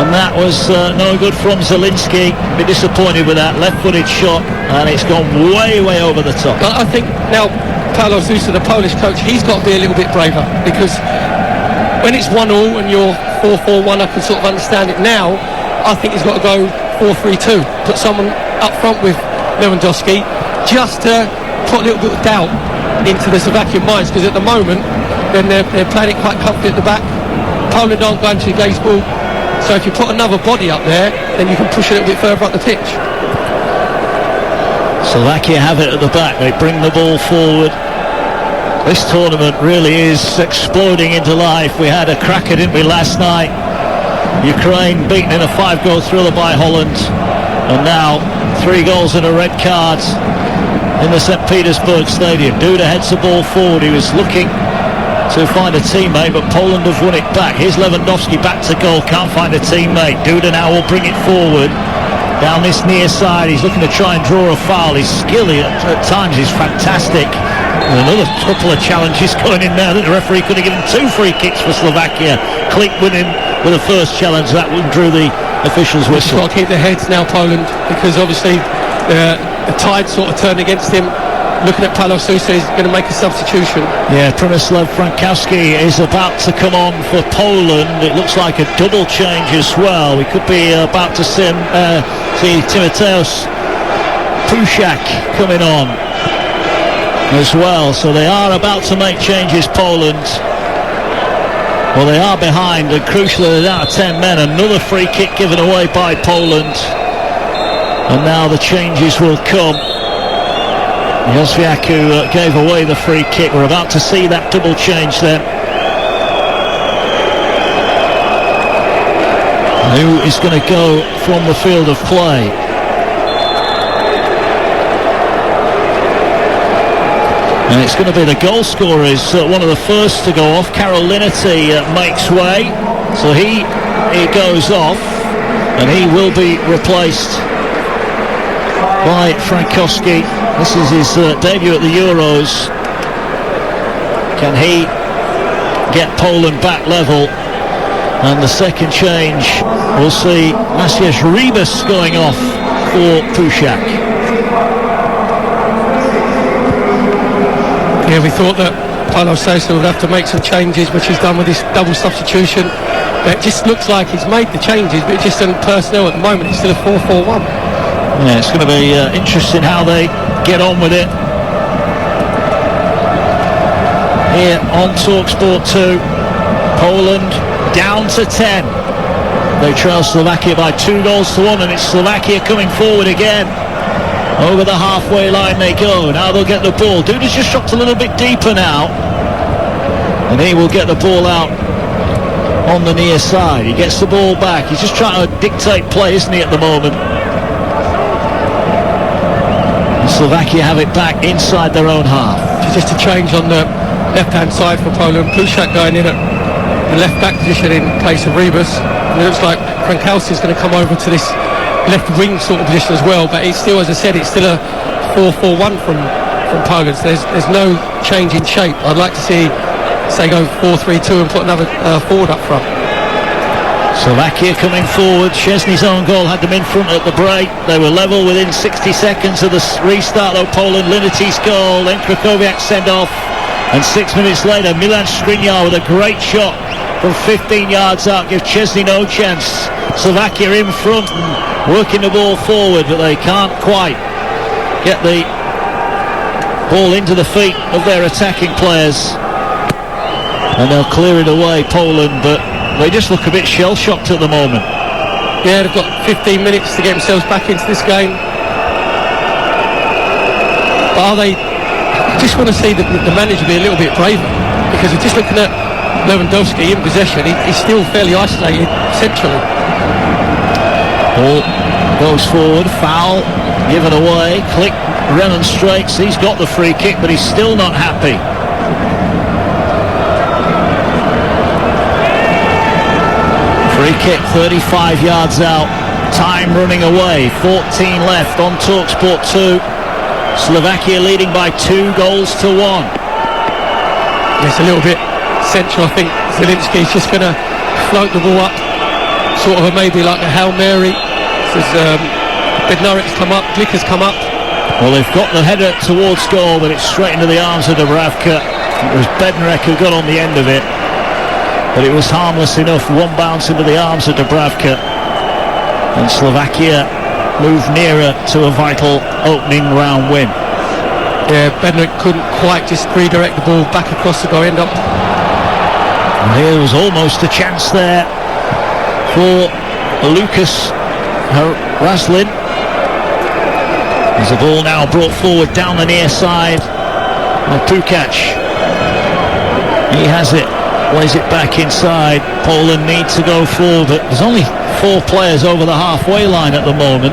and that was no good from Zielinski. Be disappointed with that left-footed shot, and it's gone way over the top. I think now Paolo Sousa, the Polish coach, he's got to be a little bit braver, because when it's 1-1 and you're 4-4-1, I can sort of understand it now. I think he's got to go 4-3-2, put someone up front with Lewandowski, just to put a little bit of doubt into the Slovakian minds, because at the moment then they're playing it quite comfortably at the back. Poland aren't going to engage ball, so if you put another body up there, then you can push a little bit further up the pitch. Slovakia have it at the back. They bring the ball forward. This tournament really is exploding into life. We had a cracker, didn't we, last night? Ukraine beaten in a 5-goal thriller by Holland, and now 3 goals and a red card in the St. Petersburg Stadium. Duda heads the ball forward. He was looking to find a teammate, but Poland have won it back. Here's Lewandowski back to goal, can't find a teammate. Duda now will bring it forward down this near side. He's looking to try and draw a foul. His skill at times is fantastic. And another couple of challenges going in there. I think the referee could have given 2 free kicks for Slovakia. Klik with him with a first challenge. That one drew the officials' whistle. Got to keep their heads now, Poland, because obviously the tide sort of turned against him. Looking at Paolo Sousa, is going to make a substitution. Yeah, Przemysław Frankowski is about to come on for Poland. It looks like a double change as well. We could be about to see Timoteus Puszczak coming on as well. So they are about to make changes, Poland. Well, they are behind, and crucially they're down to 10 men. Another free kick given away by Poland, and now the changes will come. Józwiak gave away the free kick. We're about to see that double change then. Who is going to go from the field of play? And it's going to be the goal scorer is one of the first to go off. Karol Linety makes way, so he goes off, and he will be replaced by Frankowski. This is his debut at the Euros. Can he get Poland back level? And the second change, we'll see Maciej Rybus going off for Puszczak. Yeah, we thought that Paulo Sousa would have to make some changes, which he's done with this double substitution. But it just looks like he's made the changes, but it's just in personnel at the moment. It's still a 4-4-1. Yeah, it's going to be interesting how they get on with it. Here on Talksport 2, Poland down to 10. They trail Slovakia by 2-1, and it's Slovakia coming forward again. Over the halfway line they go. Now they'll get the ball. Duda's just dropped a little bit deeper now, and he will get the ball out on the near side. He gets the ball back. He's just trying to dictate play, isn't he, at the moment? And Slovakia have it back inside their own half. Just a change on the left-hand side for Poland. Puszczak going in at the left-back position in place of Rebus. And it looks like Frankowski is going to come over to this left wing sort of position as well, but it's still, as I said, it's still a 4-4-1 from Poland. So there's no change in shape. I'd like to see, say, go 4-3-2 and put another forward up front. Slovakia coming forward. Szczesny's own goal had them in front at the break. They were level within 60 seconds of the restart, though. Poland, Linity's goal, then Krakowiak send off, and 6 minutes later Milan Skriniar with a great shot from 15 yards out, give Szczesny no chance. Slovakia in front and working the ball forward, but they can't quite get the ball into the feet of their attacking players, and they'll clear it away, Poland, but they just look a bit shell-shocked at the moment. Yeah, they've got 15 minutes to get themselves back into this game. But are they... I just want to see the manager be a little bit braver, because we're just looking at Lewandowski in possession. He's still fairly isolated centrally. Ball goes forward, foul given away. Click remonstrates. He's got the free kick, but he's still not happy. Free kick 35 yards out. Time running away. 14 left on Talksport 2. Slovakia leading by 2-1. It's a little bit central. I think Zielinski's just going to float the ball up, sort of maybe like a Hail Mary. Bednarek's come up, Glicker's come up. Well, they've got the header towards goal, but it's straight into the arms of Dubravka. It was Bednarek who got on the end of it, but it was harmless enough. One bounce into the arms of Dubravka, and Slovakia move nearer to a vital opening round win. Yeah, Bednarek couldn't quite just redirect the ball back across the goal end up. And here was almost a chance there for Lucas Raslin. There's a ball now brought forward down the near side by Pukac. He has it, plays it back inside. Poland need to go forward, but there's only 4 players over the halfway line at the moment.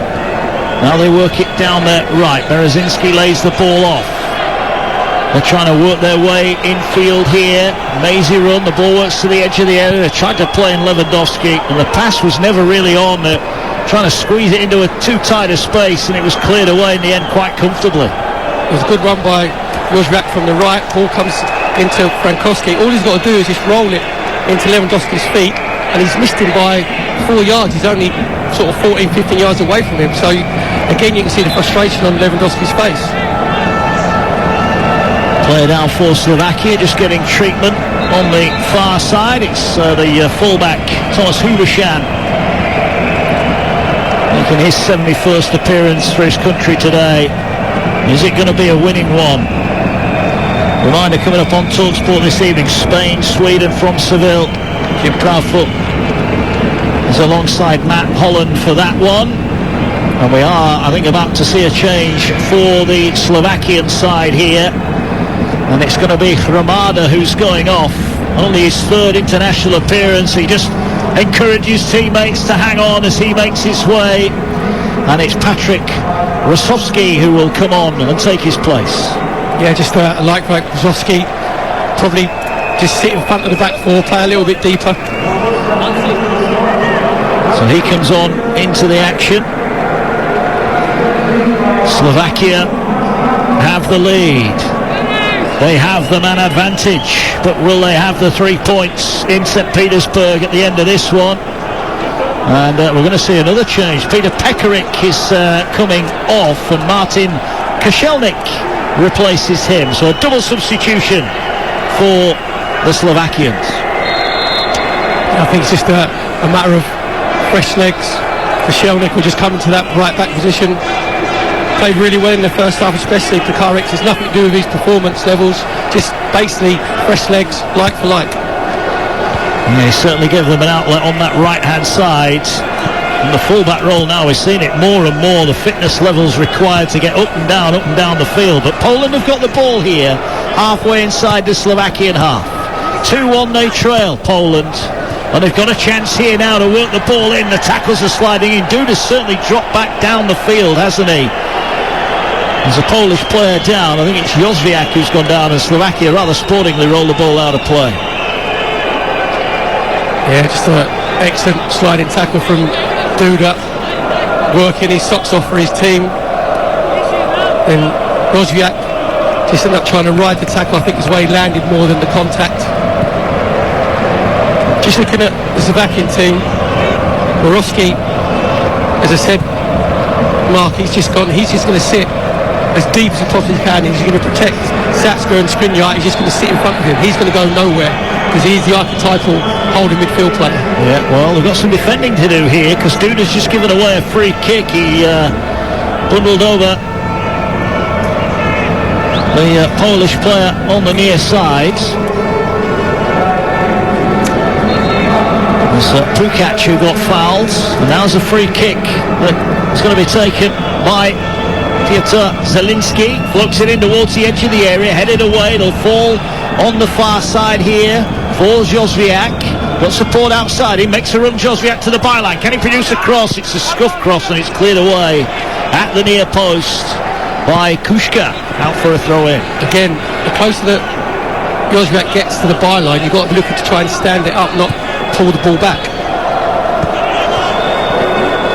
Now they work it down there right. Berezinski lays the ball off. They're trying to work their way infield here. Mazy run, the ball works to the edge of the area. They tried to play in Lewandowski, and the pass was never really on. They're trying to squeeze it into a too tight a space, and it was cleared away in the end quite comfortably. It was a good run by Jozrak from the right. Ball comes into Frankowski. All he's got to do is just roll it into Lewandowski's feet, and he's missed him by 4 yards. He's only sort of 14-15 yards away from him. So again, you can see the frustration on Lewandowski's face. Play down for Slovakia, just getting treatment on the far side. It's the fullback Thomas Hubashan making his 71st appearance for his country today. Is it going to be a winning one? Reminder coming up on Talksport this evening: Spain, Sweden from Seville. Jim Proudfoot is alongside Matt Holland for that one. And we are, I think, about to see a change for the Slovakian side here. And it's going to be Hromada who's going off. Only his 3rd international appearance. He just encourages teammates to hang on as he makes his way. And it's Patrick Rosowski who will come on and take his place. Yeah, just like Rosowski, probably just sit in front of the back 4, play a little bit deeper. So he comes on into the action. Slovakia have the lead. They have the man advantage, but will they have the 3 points in St. Petersburg at the end of this one? And we're going to see another change. Peter Pekarik is coming off, and Martin Koscielnik replaces him. So a double substitution for the Slovakians. I think it's just a matter of fresh legs. Koscielnik will just come into that right back position. Played really well in the first half, especially Pekarik. It's nothing to do with his performance levels, just basically fresh legs, like for like. Yeah, he certainly gave them an outlet on that right-hand side. And the full-back role now, we're seeing it more and more, the fitness levels required to get up and down the field. But Poland have got the ball here, halfway inside the Slovakian half. 2-1 they trail, Poland. And they've got a chance here now to work the ball in. The tackles are sliding in. Duda's certainly dropped back down the field, hasn't he? There's a Polish player down. I think it's Jozwiak who's gone down, and Slovakia rather sportingly roll the ball out of play. Yeah, just an excellent sliding tackle from Duda, working his socks off for his team. Then Jozwiak just ended up trying to ride the tackle. I think his way landed more than the contact. Just looking at the Slovakian team, Borowski, as I said, Mark, he's just going to sit as deep as he possibly can. He's going to protect Satska and Skriniar. He's just going to sit in front of him. He's going to go nowhere because he's the archetypal holding midfield player. Yeah, well, they've got some defending to do here because Duda's just given away a free kick. He bundled over the Polish player on the near side. It's Pukac who got fouled, and now's a free kick that's going to be taken by Piotr Zelinski. Floats it in towards the edge of the area, headed away. It'll fall on the far side here for Jozwiak. Got support outside. He makes a run, Jozwiak, to the byline. Can he produce a cross? It's a scuff cross, and it's cleared away at the near post by Kushka. Out for a throw in. Again, the closer that Jozwiak gets to the byline, you've got to be looking to try and stand it up, not pull the ball back.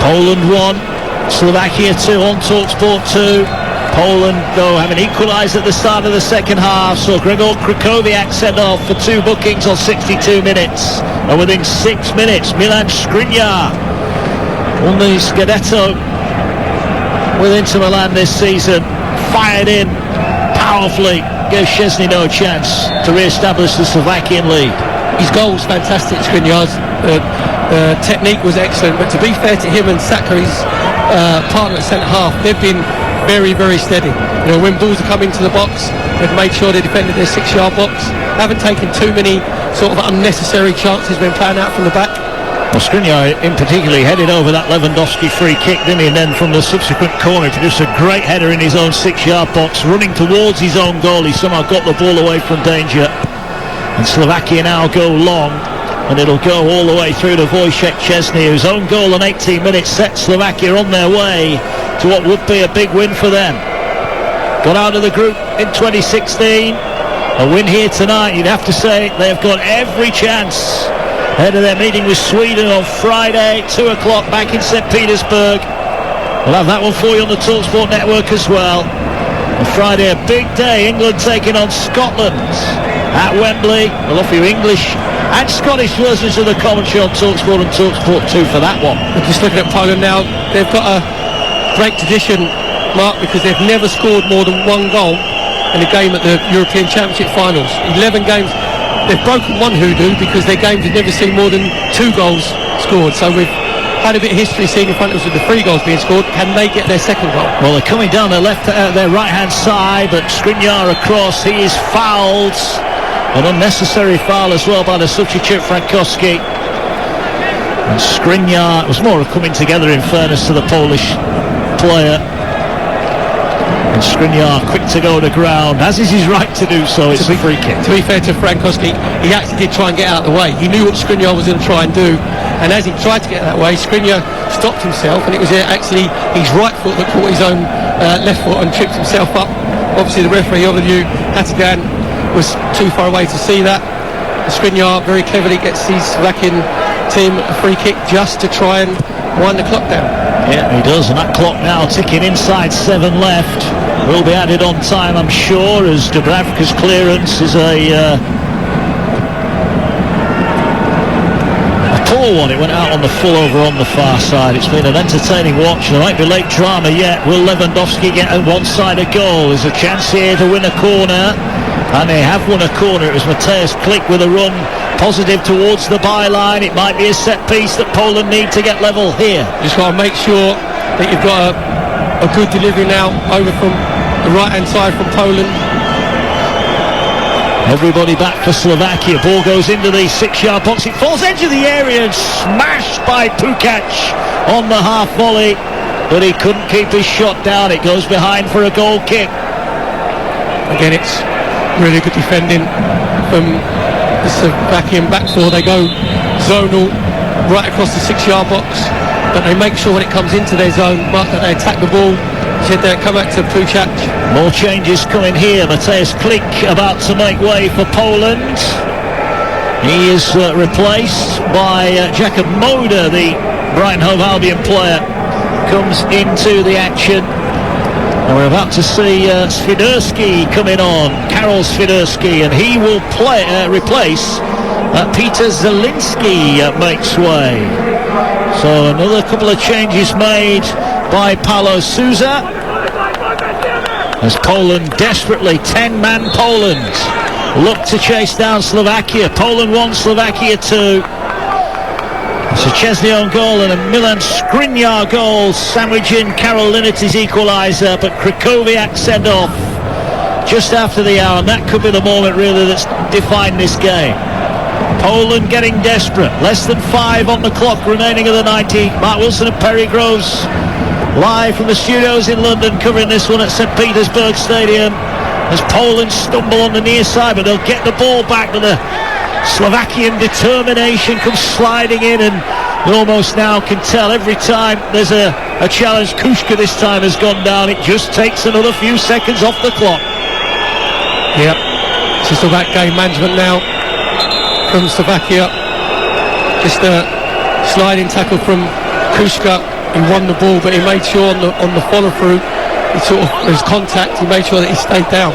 Poland 1, Slovakia 2 on Talksport 2. Poland, though, having equalised at the start of the second half, so Gregor Krychowiak sent off for 2 bookings on 62 minutes. And within 6 minutes, Milan Skriniar won the Scudetto with Inter Milan this season. Fired in powerfully, gave Szczesny no chance to re-establish the Slovakian lead. His goal was fantastic, Skriniar's. The technique was excellent, but to be fair to him and Saka, his partner at centre-half, they've been very, very steady. You know, when balls are coming to the box, they've made sure they defended their 6-yard box. Haven't taken too many sort of unnecessary chances when playing out from the back. Well, Skriniar in particular headed over that Lewandowski free kick, didn't he? And then from the subsequent corner, produced a great header in his own 6-yard box, running towards his own goal. He somehow got the ball away from danger. And Slovakia now go long, and it'll go all the way through to Wojciech Szczesny, whose own goal in 18 minutes set Slovakia on their way to what would be a big win for them. Got out of the group in 2016. A win here tonight, you'd have to say they've got every chance ahead of their meeting with Sweden on Friday, 2 o'clock back in St. Petersburg. We'll have that one for you on the Talksport network as well. On Friday, a big day, England taking on Scotland at Wembley. We'll offer you English and Scottish versions of the commentary on Talksport and Talksport 2 for that one. I'm just looking at Poland now. They've got a great tradition, Mark, because they've never scored more than 1 goal in a game at the European Championship finals. 11 games. They've broken one hoodoo because their games have never seen more than 2 goals scored. So we've had a bit of history seen in front of us with the 3 goals being scored. Can they get their second goal? Well, they're coming down their their right-hand side, but Skriniar across. He is fouled. An unnecessary foul as well by the substitute Frankowski. And Skriniar, it was more of coming together in fairness to the Polish player. And Skriniar quick to go to ground, as is his right to do so. It's a free kick. To be fair to Frankowski, he actually did try and get out of the way. He knew what Skriniar was going to try and do, and as he tried to get that way, Skriniar stopped himself, and it was actually his right foot that caught his own left foot and tripped himself up. Obviously the referee of the view, Hatigan, was too far away to see that. Skriniar very cleverly gets his Slovakian team a free kick just to try and wind the clock down. Yeah, he does, and that clock now ticking inside 7 left. Will be added on time, I'm sure, as Dubravka's clearance is a poor one. It went out on the full over on the far side. It's been an entertaining watch. There might be late drama yet. Will Lewandowski get a one-sided goal? There's a chance here to win a corner And they have won a corner. It was Mateusz Klich with a run positive towards the byline. It might be a set piece that Poland need to get level here. Just got to make sure that you've got a good delivery now over from the right hand side from Poland. Everybody back for Slovakia. Ball goes into the 6-yard box. It falls edge of the area and smashed by Pukac on the half volley, but he couldn't keep his shot down. It goes behind for a goal kick. Again, it's really good defending from the Slovakian back four. They go zonal right across the 6-yard box, but they make sure when it comes into their zone mark that they attack the ball. Said they come back to Pukac. More changes coming here. Mateusz Klich about to make way for Poland. He is replaced by Jakob Moder, the Brighton Hove Albion player, comes into the action. And we're about to see Swiderski coming on, Karol Swiderski, and he will replace Peter Zielinski makes way. So another couple of changes made by Paulo Sousa, as Poland desperately, 10-man Poland, look to chase down Slovakia. Poland 1, Slovakia 2. It's a Chesney on goal and a Milan Skriniar goal, sandwiching Karol Linety's equaliser, but Krychowiak sent off just after the hour, and that could be the moment really that's defined this game. Poland getting desperate. Less than 5 on the clock remaining of the 90. Mark Wilson and Perry Groves live from the studios in London, covering this one at St. Petersburg Stadium as Poland stumble on the near side, but they'll get the ball back. But the Slovakian determination comes sliding in, and you almost now can tell every time there's a challenge. Kushka this time has gone down. It just takes another few seconds off the clock. Yep, it's just about game management now from Slovakia. Just a sliding tackle from Kushka. He won the ball, but he made sure on the follow through, his contact, he made sure that he stayed down.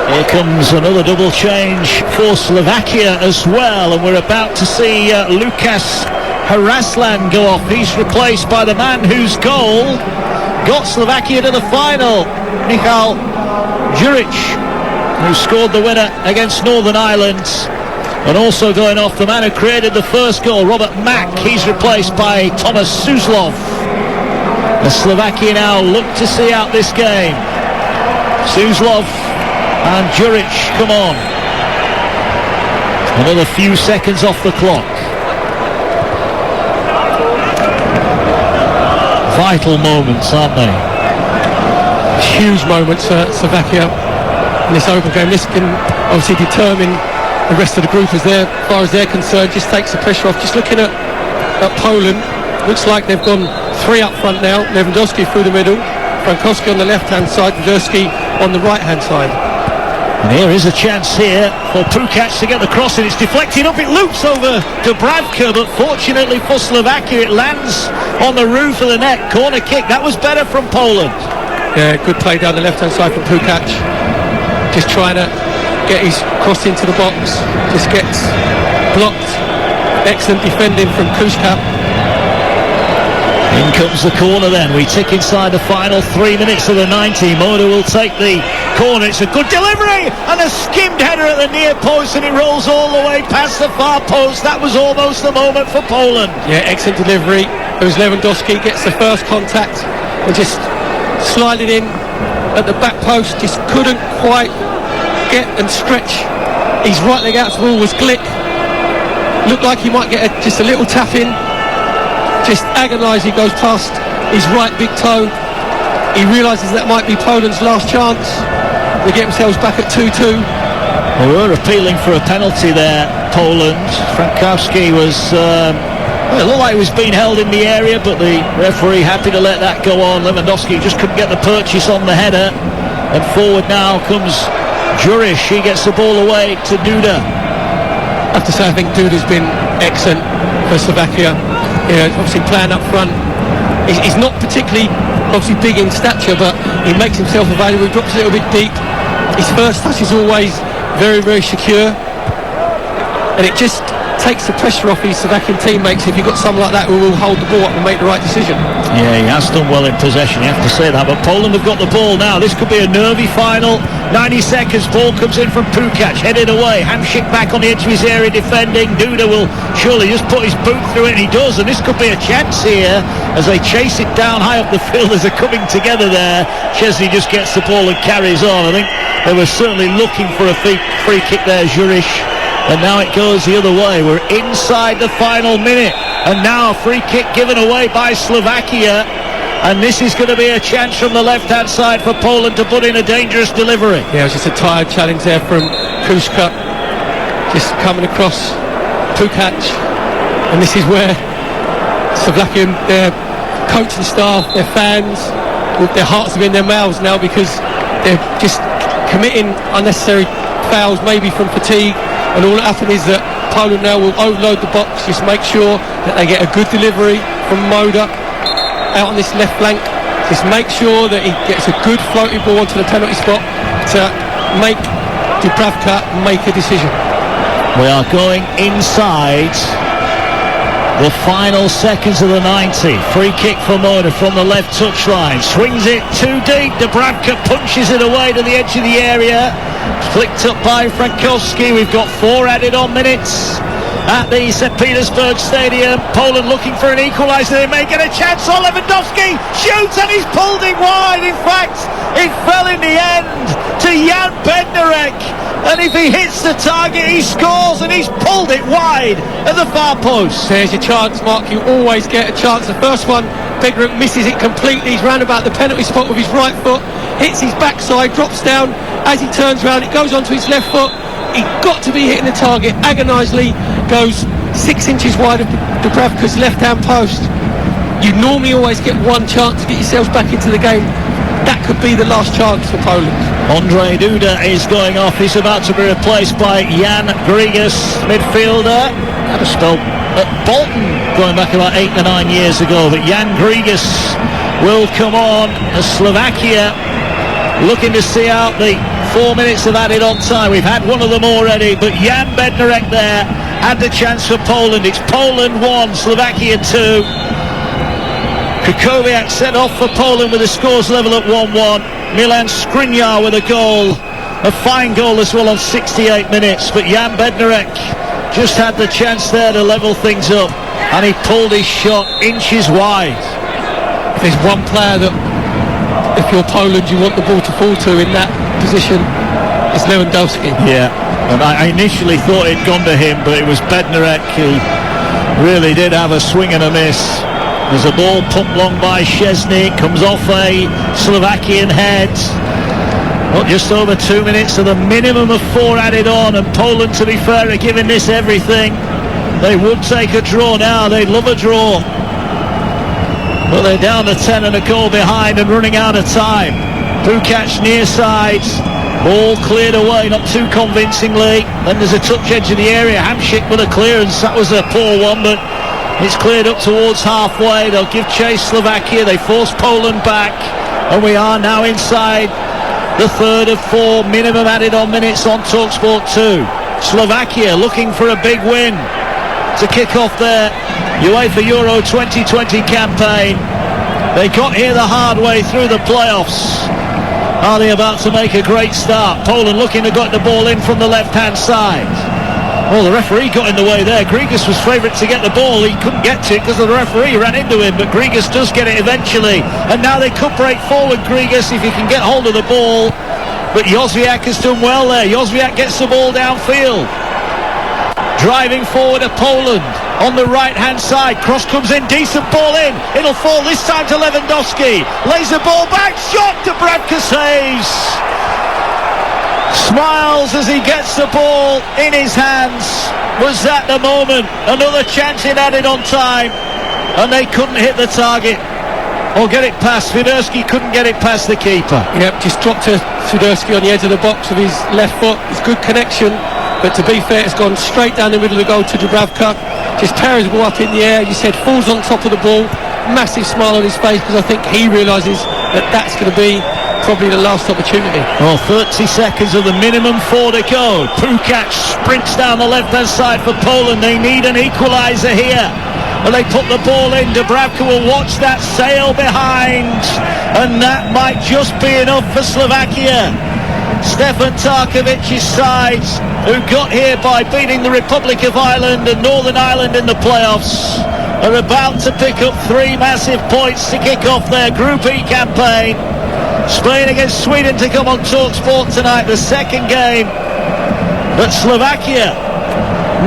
Here comes another double change for Slovakia as well, and we're about to see Lukas Haraslan go off. He's replaced by the man whose goal got Slovakia to the final, Michal Juric, who scored the winner against Northern Ireland. And also going off, the man who created the first goal, Robert Mack. He's replaced by Tomas Suslov. The Slovakia now look to see out this game. Suslov and Juric come on. Another few seconds off the clock. Vital moments, aren't they? Huge moments for Slovakia in this open game. This can obviously determine the rest of the group as far as they're concerned. Just takes the pressure off. Just looking at Poland, looks like they've gone 3 up front now. Lewandowski through the middle, Frankowski on the left hand side, Swiderski on the right hand side. And here is a chance here for Pukac to get the cross, and it's deflected up. It loops over to Bravka, but fortunately for Slovakia it lands on the roof of the net. Corner kick. That was better from Poland. Yeah, good play down the left hand side from Pukac, just trying to get his cross into the box, just gets blocked. Excellent defending from Kushka. In comes the corner then. We tick inside the final 3 minutes of the 90. Moder will take the corner. It's a good delivery and a skimmed header at the near post, and it rolls all the way past the far post. That was almost the moment for Poland. Yeah, excellent delivery. It was Lewandowski gets the first contact and just sliding in at the back post. Just couldn't quite get and stretch his right leg out to the ball. Was Glick. Looked like he might get just a little tap in. Just agonised. He goes past his right big toe. He realises that might be Poland's last chance. They get themselves back at 2-2. They were appealing for a penalty there, Poland. Frankowski was it looked like he was being held in the area, but the referee happy to let that go on. Lewandowski just couldn't get the purchase on the header, and forward now comes Juric. He gets the ball away to Duda. I have to say, I think Duda's been excellent for Slovakia. Yeah, obviously playing up front. He's not particularly obviously big in stature, but he makes himself available. He drops a little bit deep. His first touch is always very, very secure, and it just takes the pressure off his Slovakian teammates if you've got someone like that who will hold the ball up and make the right decision. Yeah, he has done well in possession, you have to say that, but Poland have got the ball now. This could be a nervy final. 90 seconds, ball comes in from Pukac, headed away, Hamšík back on the edge of his area defending. Duda will surely just put his boot through it, and he does, and this could be a chance here as they chase it down high up the field as they're coming together there. Chesney just gets the ball and carries on. I think they were certainly looking for a free kick there, Juric, and now it goes the other way. We're inside the final minute, and now a free kick given away by Slovakia, and this is going to be a chance from the left-hand side for Poland to put in a dangerous delivery. Yeah, it was just a tired challenge there from Kuszka, just coming across Pukac, and this is where Slovakian, their coaching staff, their fans, with their hearts are in their mouths now, because they're just committing unnecessary fouls, maybe from fatigue, and all that happened is that Poland now will overload the box, just make sure that they get a good delivery from Moda out on this left flank, just make sure that he gets a good floating ball onto the penalty spot to make Dubravka make a decision. We are going inside the final seconds of the 90. Free kick for Moda from the left touchline. Swings it too deep. Dubravka punches it away to the edge of the area. Flicked up by Frankowski. We've got 4 added on minutes at the St. Petersburg Stadium. Poland looking for an equaliser. They may get a chance. Oh, Lewandowski shoots and he's pulled it wide. In fact, it fell in the end to Jan Bednarek. And if he hits the target, he scores, and he's pulled it wide at the far post. There's your chance, Mark. You always get a chance. The first one, Bednarek misses it completely. He's round about the penalty spot with his right foot, hits his backside, drops down. As he turns round, it goes onto his left foot. He got to be hitting the target. Agonisingly goes 6 inches wide of Dubravka's left-hand post. You normally always get one chance to get yourselves back into the game. That could be the last chance for Poland. Ondrej Duda is going off. He's about to be replaced by Jan Grigas, midfielder. Had a spell at Bolton going back about 8 to 9 years ago, but Jan Grigas will come on as Slovakia looking to see out the 4 minutes of added on time. We've had one of them already, but Jan Bednarek there had the chance for Poland. It's Poland 1, Slovakia 2. Kukowiak set off for Poland with the scores level at 1-1. Milan Skriniar with a goal, a fine goal as well on 68 minutes, but Jan Bednarek just had the chance there to level things up, and he pulled his shot inches wide. If there's one player that, if you're Poland, you want the ball to fall to in that position, it's Lewandowski. Yeah, and I initially thought it'd gone to him, but it was Bednarek who really did have a swing and a miss. There's a ball pumped long by Szczesny, comes off a Slovakian head. Well, just over 2 minutes, and a minimum of 4 added on, and Poland, to be fair, are giving this everything. They would take a draw now, they'd love a draw. But they're down to 10 and a goal behind and running out of time. Pukac near side, ball cleared away, not too convincingly. Then there's a touch edge of the area, Hamšík with a clearance, that was a poor one, but it's cleared up towards halfway. They'll give chase Slovakia. They force Poland back, and we are now inside the third of 4 minimum added on minutes on Talksport 2. Slovakia looking for a big win to kick off their UEFA Euro 2020 campaign. They got here the hard way through the playoffs. Are they about to make a great start? Poland looking to get the ball in from the left-hand side. Oh, the referee got in the way there. Grigas was favourite to get the ball. He couldn't get to it because the referee ran into him, but Grigas does get it eventually. And now they could break forward, Grigas, if he can get hold of the ball. But Jozwiak has done well there. Jozwiak gets the ball downfield. Driving forward to Poland on the right-hand side. Cross comes in, decent ball in. It'll fall this time to Lewandowski. Lays the ball back, shot, Dubravka saves. Smiles as he gets the ball in his hands. Was that the moment? Another chance in added on time, and they couldn't hit the target or get it past. Swiderski couldn't get it past the keeper. Yep, just dropped to Swiderski on the edge of the box with his left foot. It's good connection, but to be fair, it's gone straight down the middle of the goal to Dubravka. Just parries the ball up in the air. You said falls on top of the ball. Massive smile on his face, because I think he realises that that's going to be probably the last opportunity. Well, 30 seconds of the minimum, 4 to go. Pukac sprints down the left-hand side for Poland. They need an equaliser here. And they put the ball in. Dubravka will watch that sail behind. And that might just be enough for Slovakia. Stefan Tarkovic's side, who got here by beating the Republic of Ireland and Northern Ireland in the playoffs, are about to pick up 3 massive points to kick off their Group E campaign. Spain against Sweden to come on Talksport tonight, the second game. But Slovakia,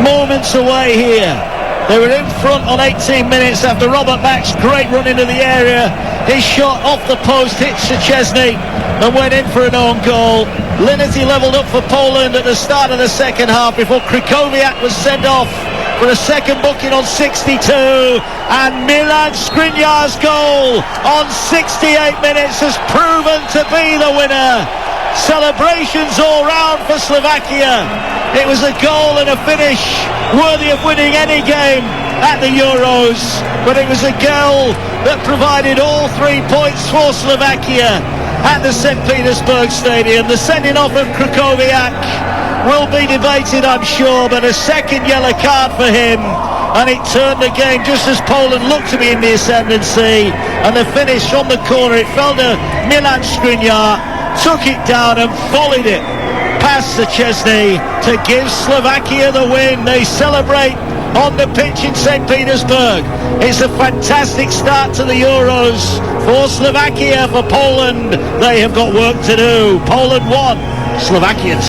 moments away here. They were in front on 18 minutes after Robert Mack's great run into the area. His shot off the post hit Szczesny and went in for an own goal. Linety levelled up for Poland at the start of the second half before Krychowiak was sent off for a second booking on 62. And Milan Skriniar's goal on 68 minutes has proven to be the winner. Celebrations all round for Slovakia. It was a goal and a finish worthy of winning any game at the Euros, but it was a goal that provided all 3 points for Slovakia at the St. Petersburg Stadium. The sending off of Krychowiak will be debated, I'm sure, but a second yellow card for him, and it turned the game just as Poland looked to be in the ascendancy. And the finish from the corner, it fell to Milan Skriniar, took it down and volleyed it past Szczesny to give Slovakia the win. They celebrate on the pitch in St. Petersburg. It's a fantastic start to the Euros for Slovakia. For Poland, they have got work to do. Poland 1, Slovakia 2.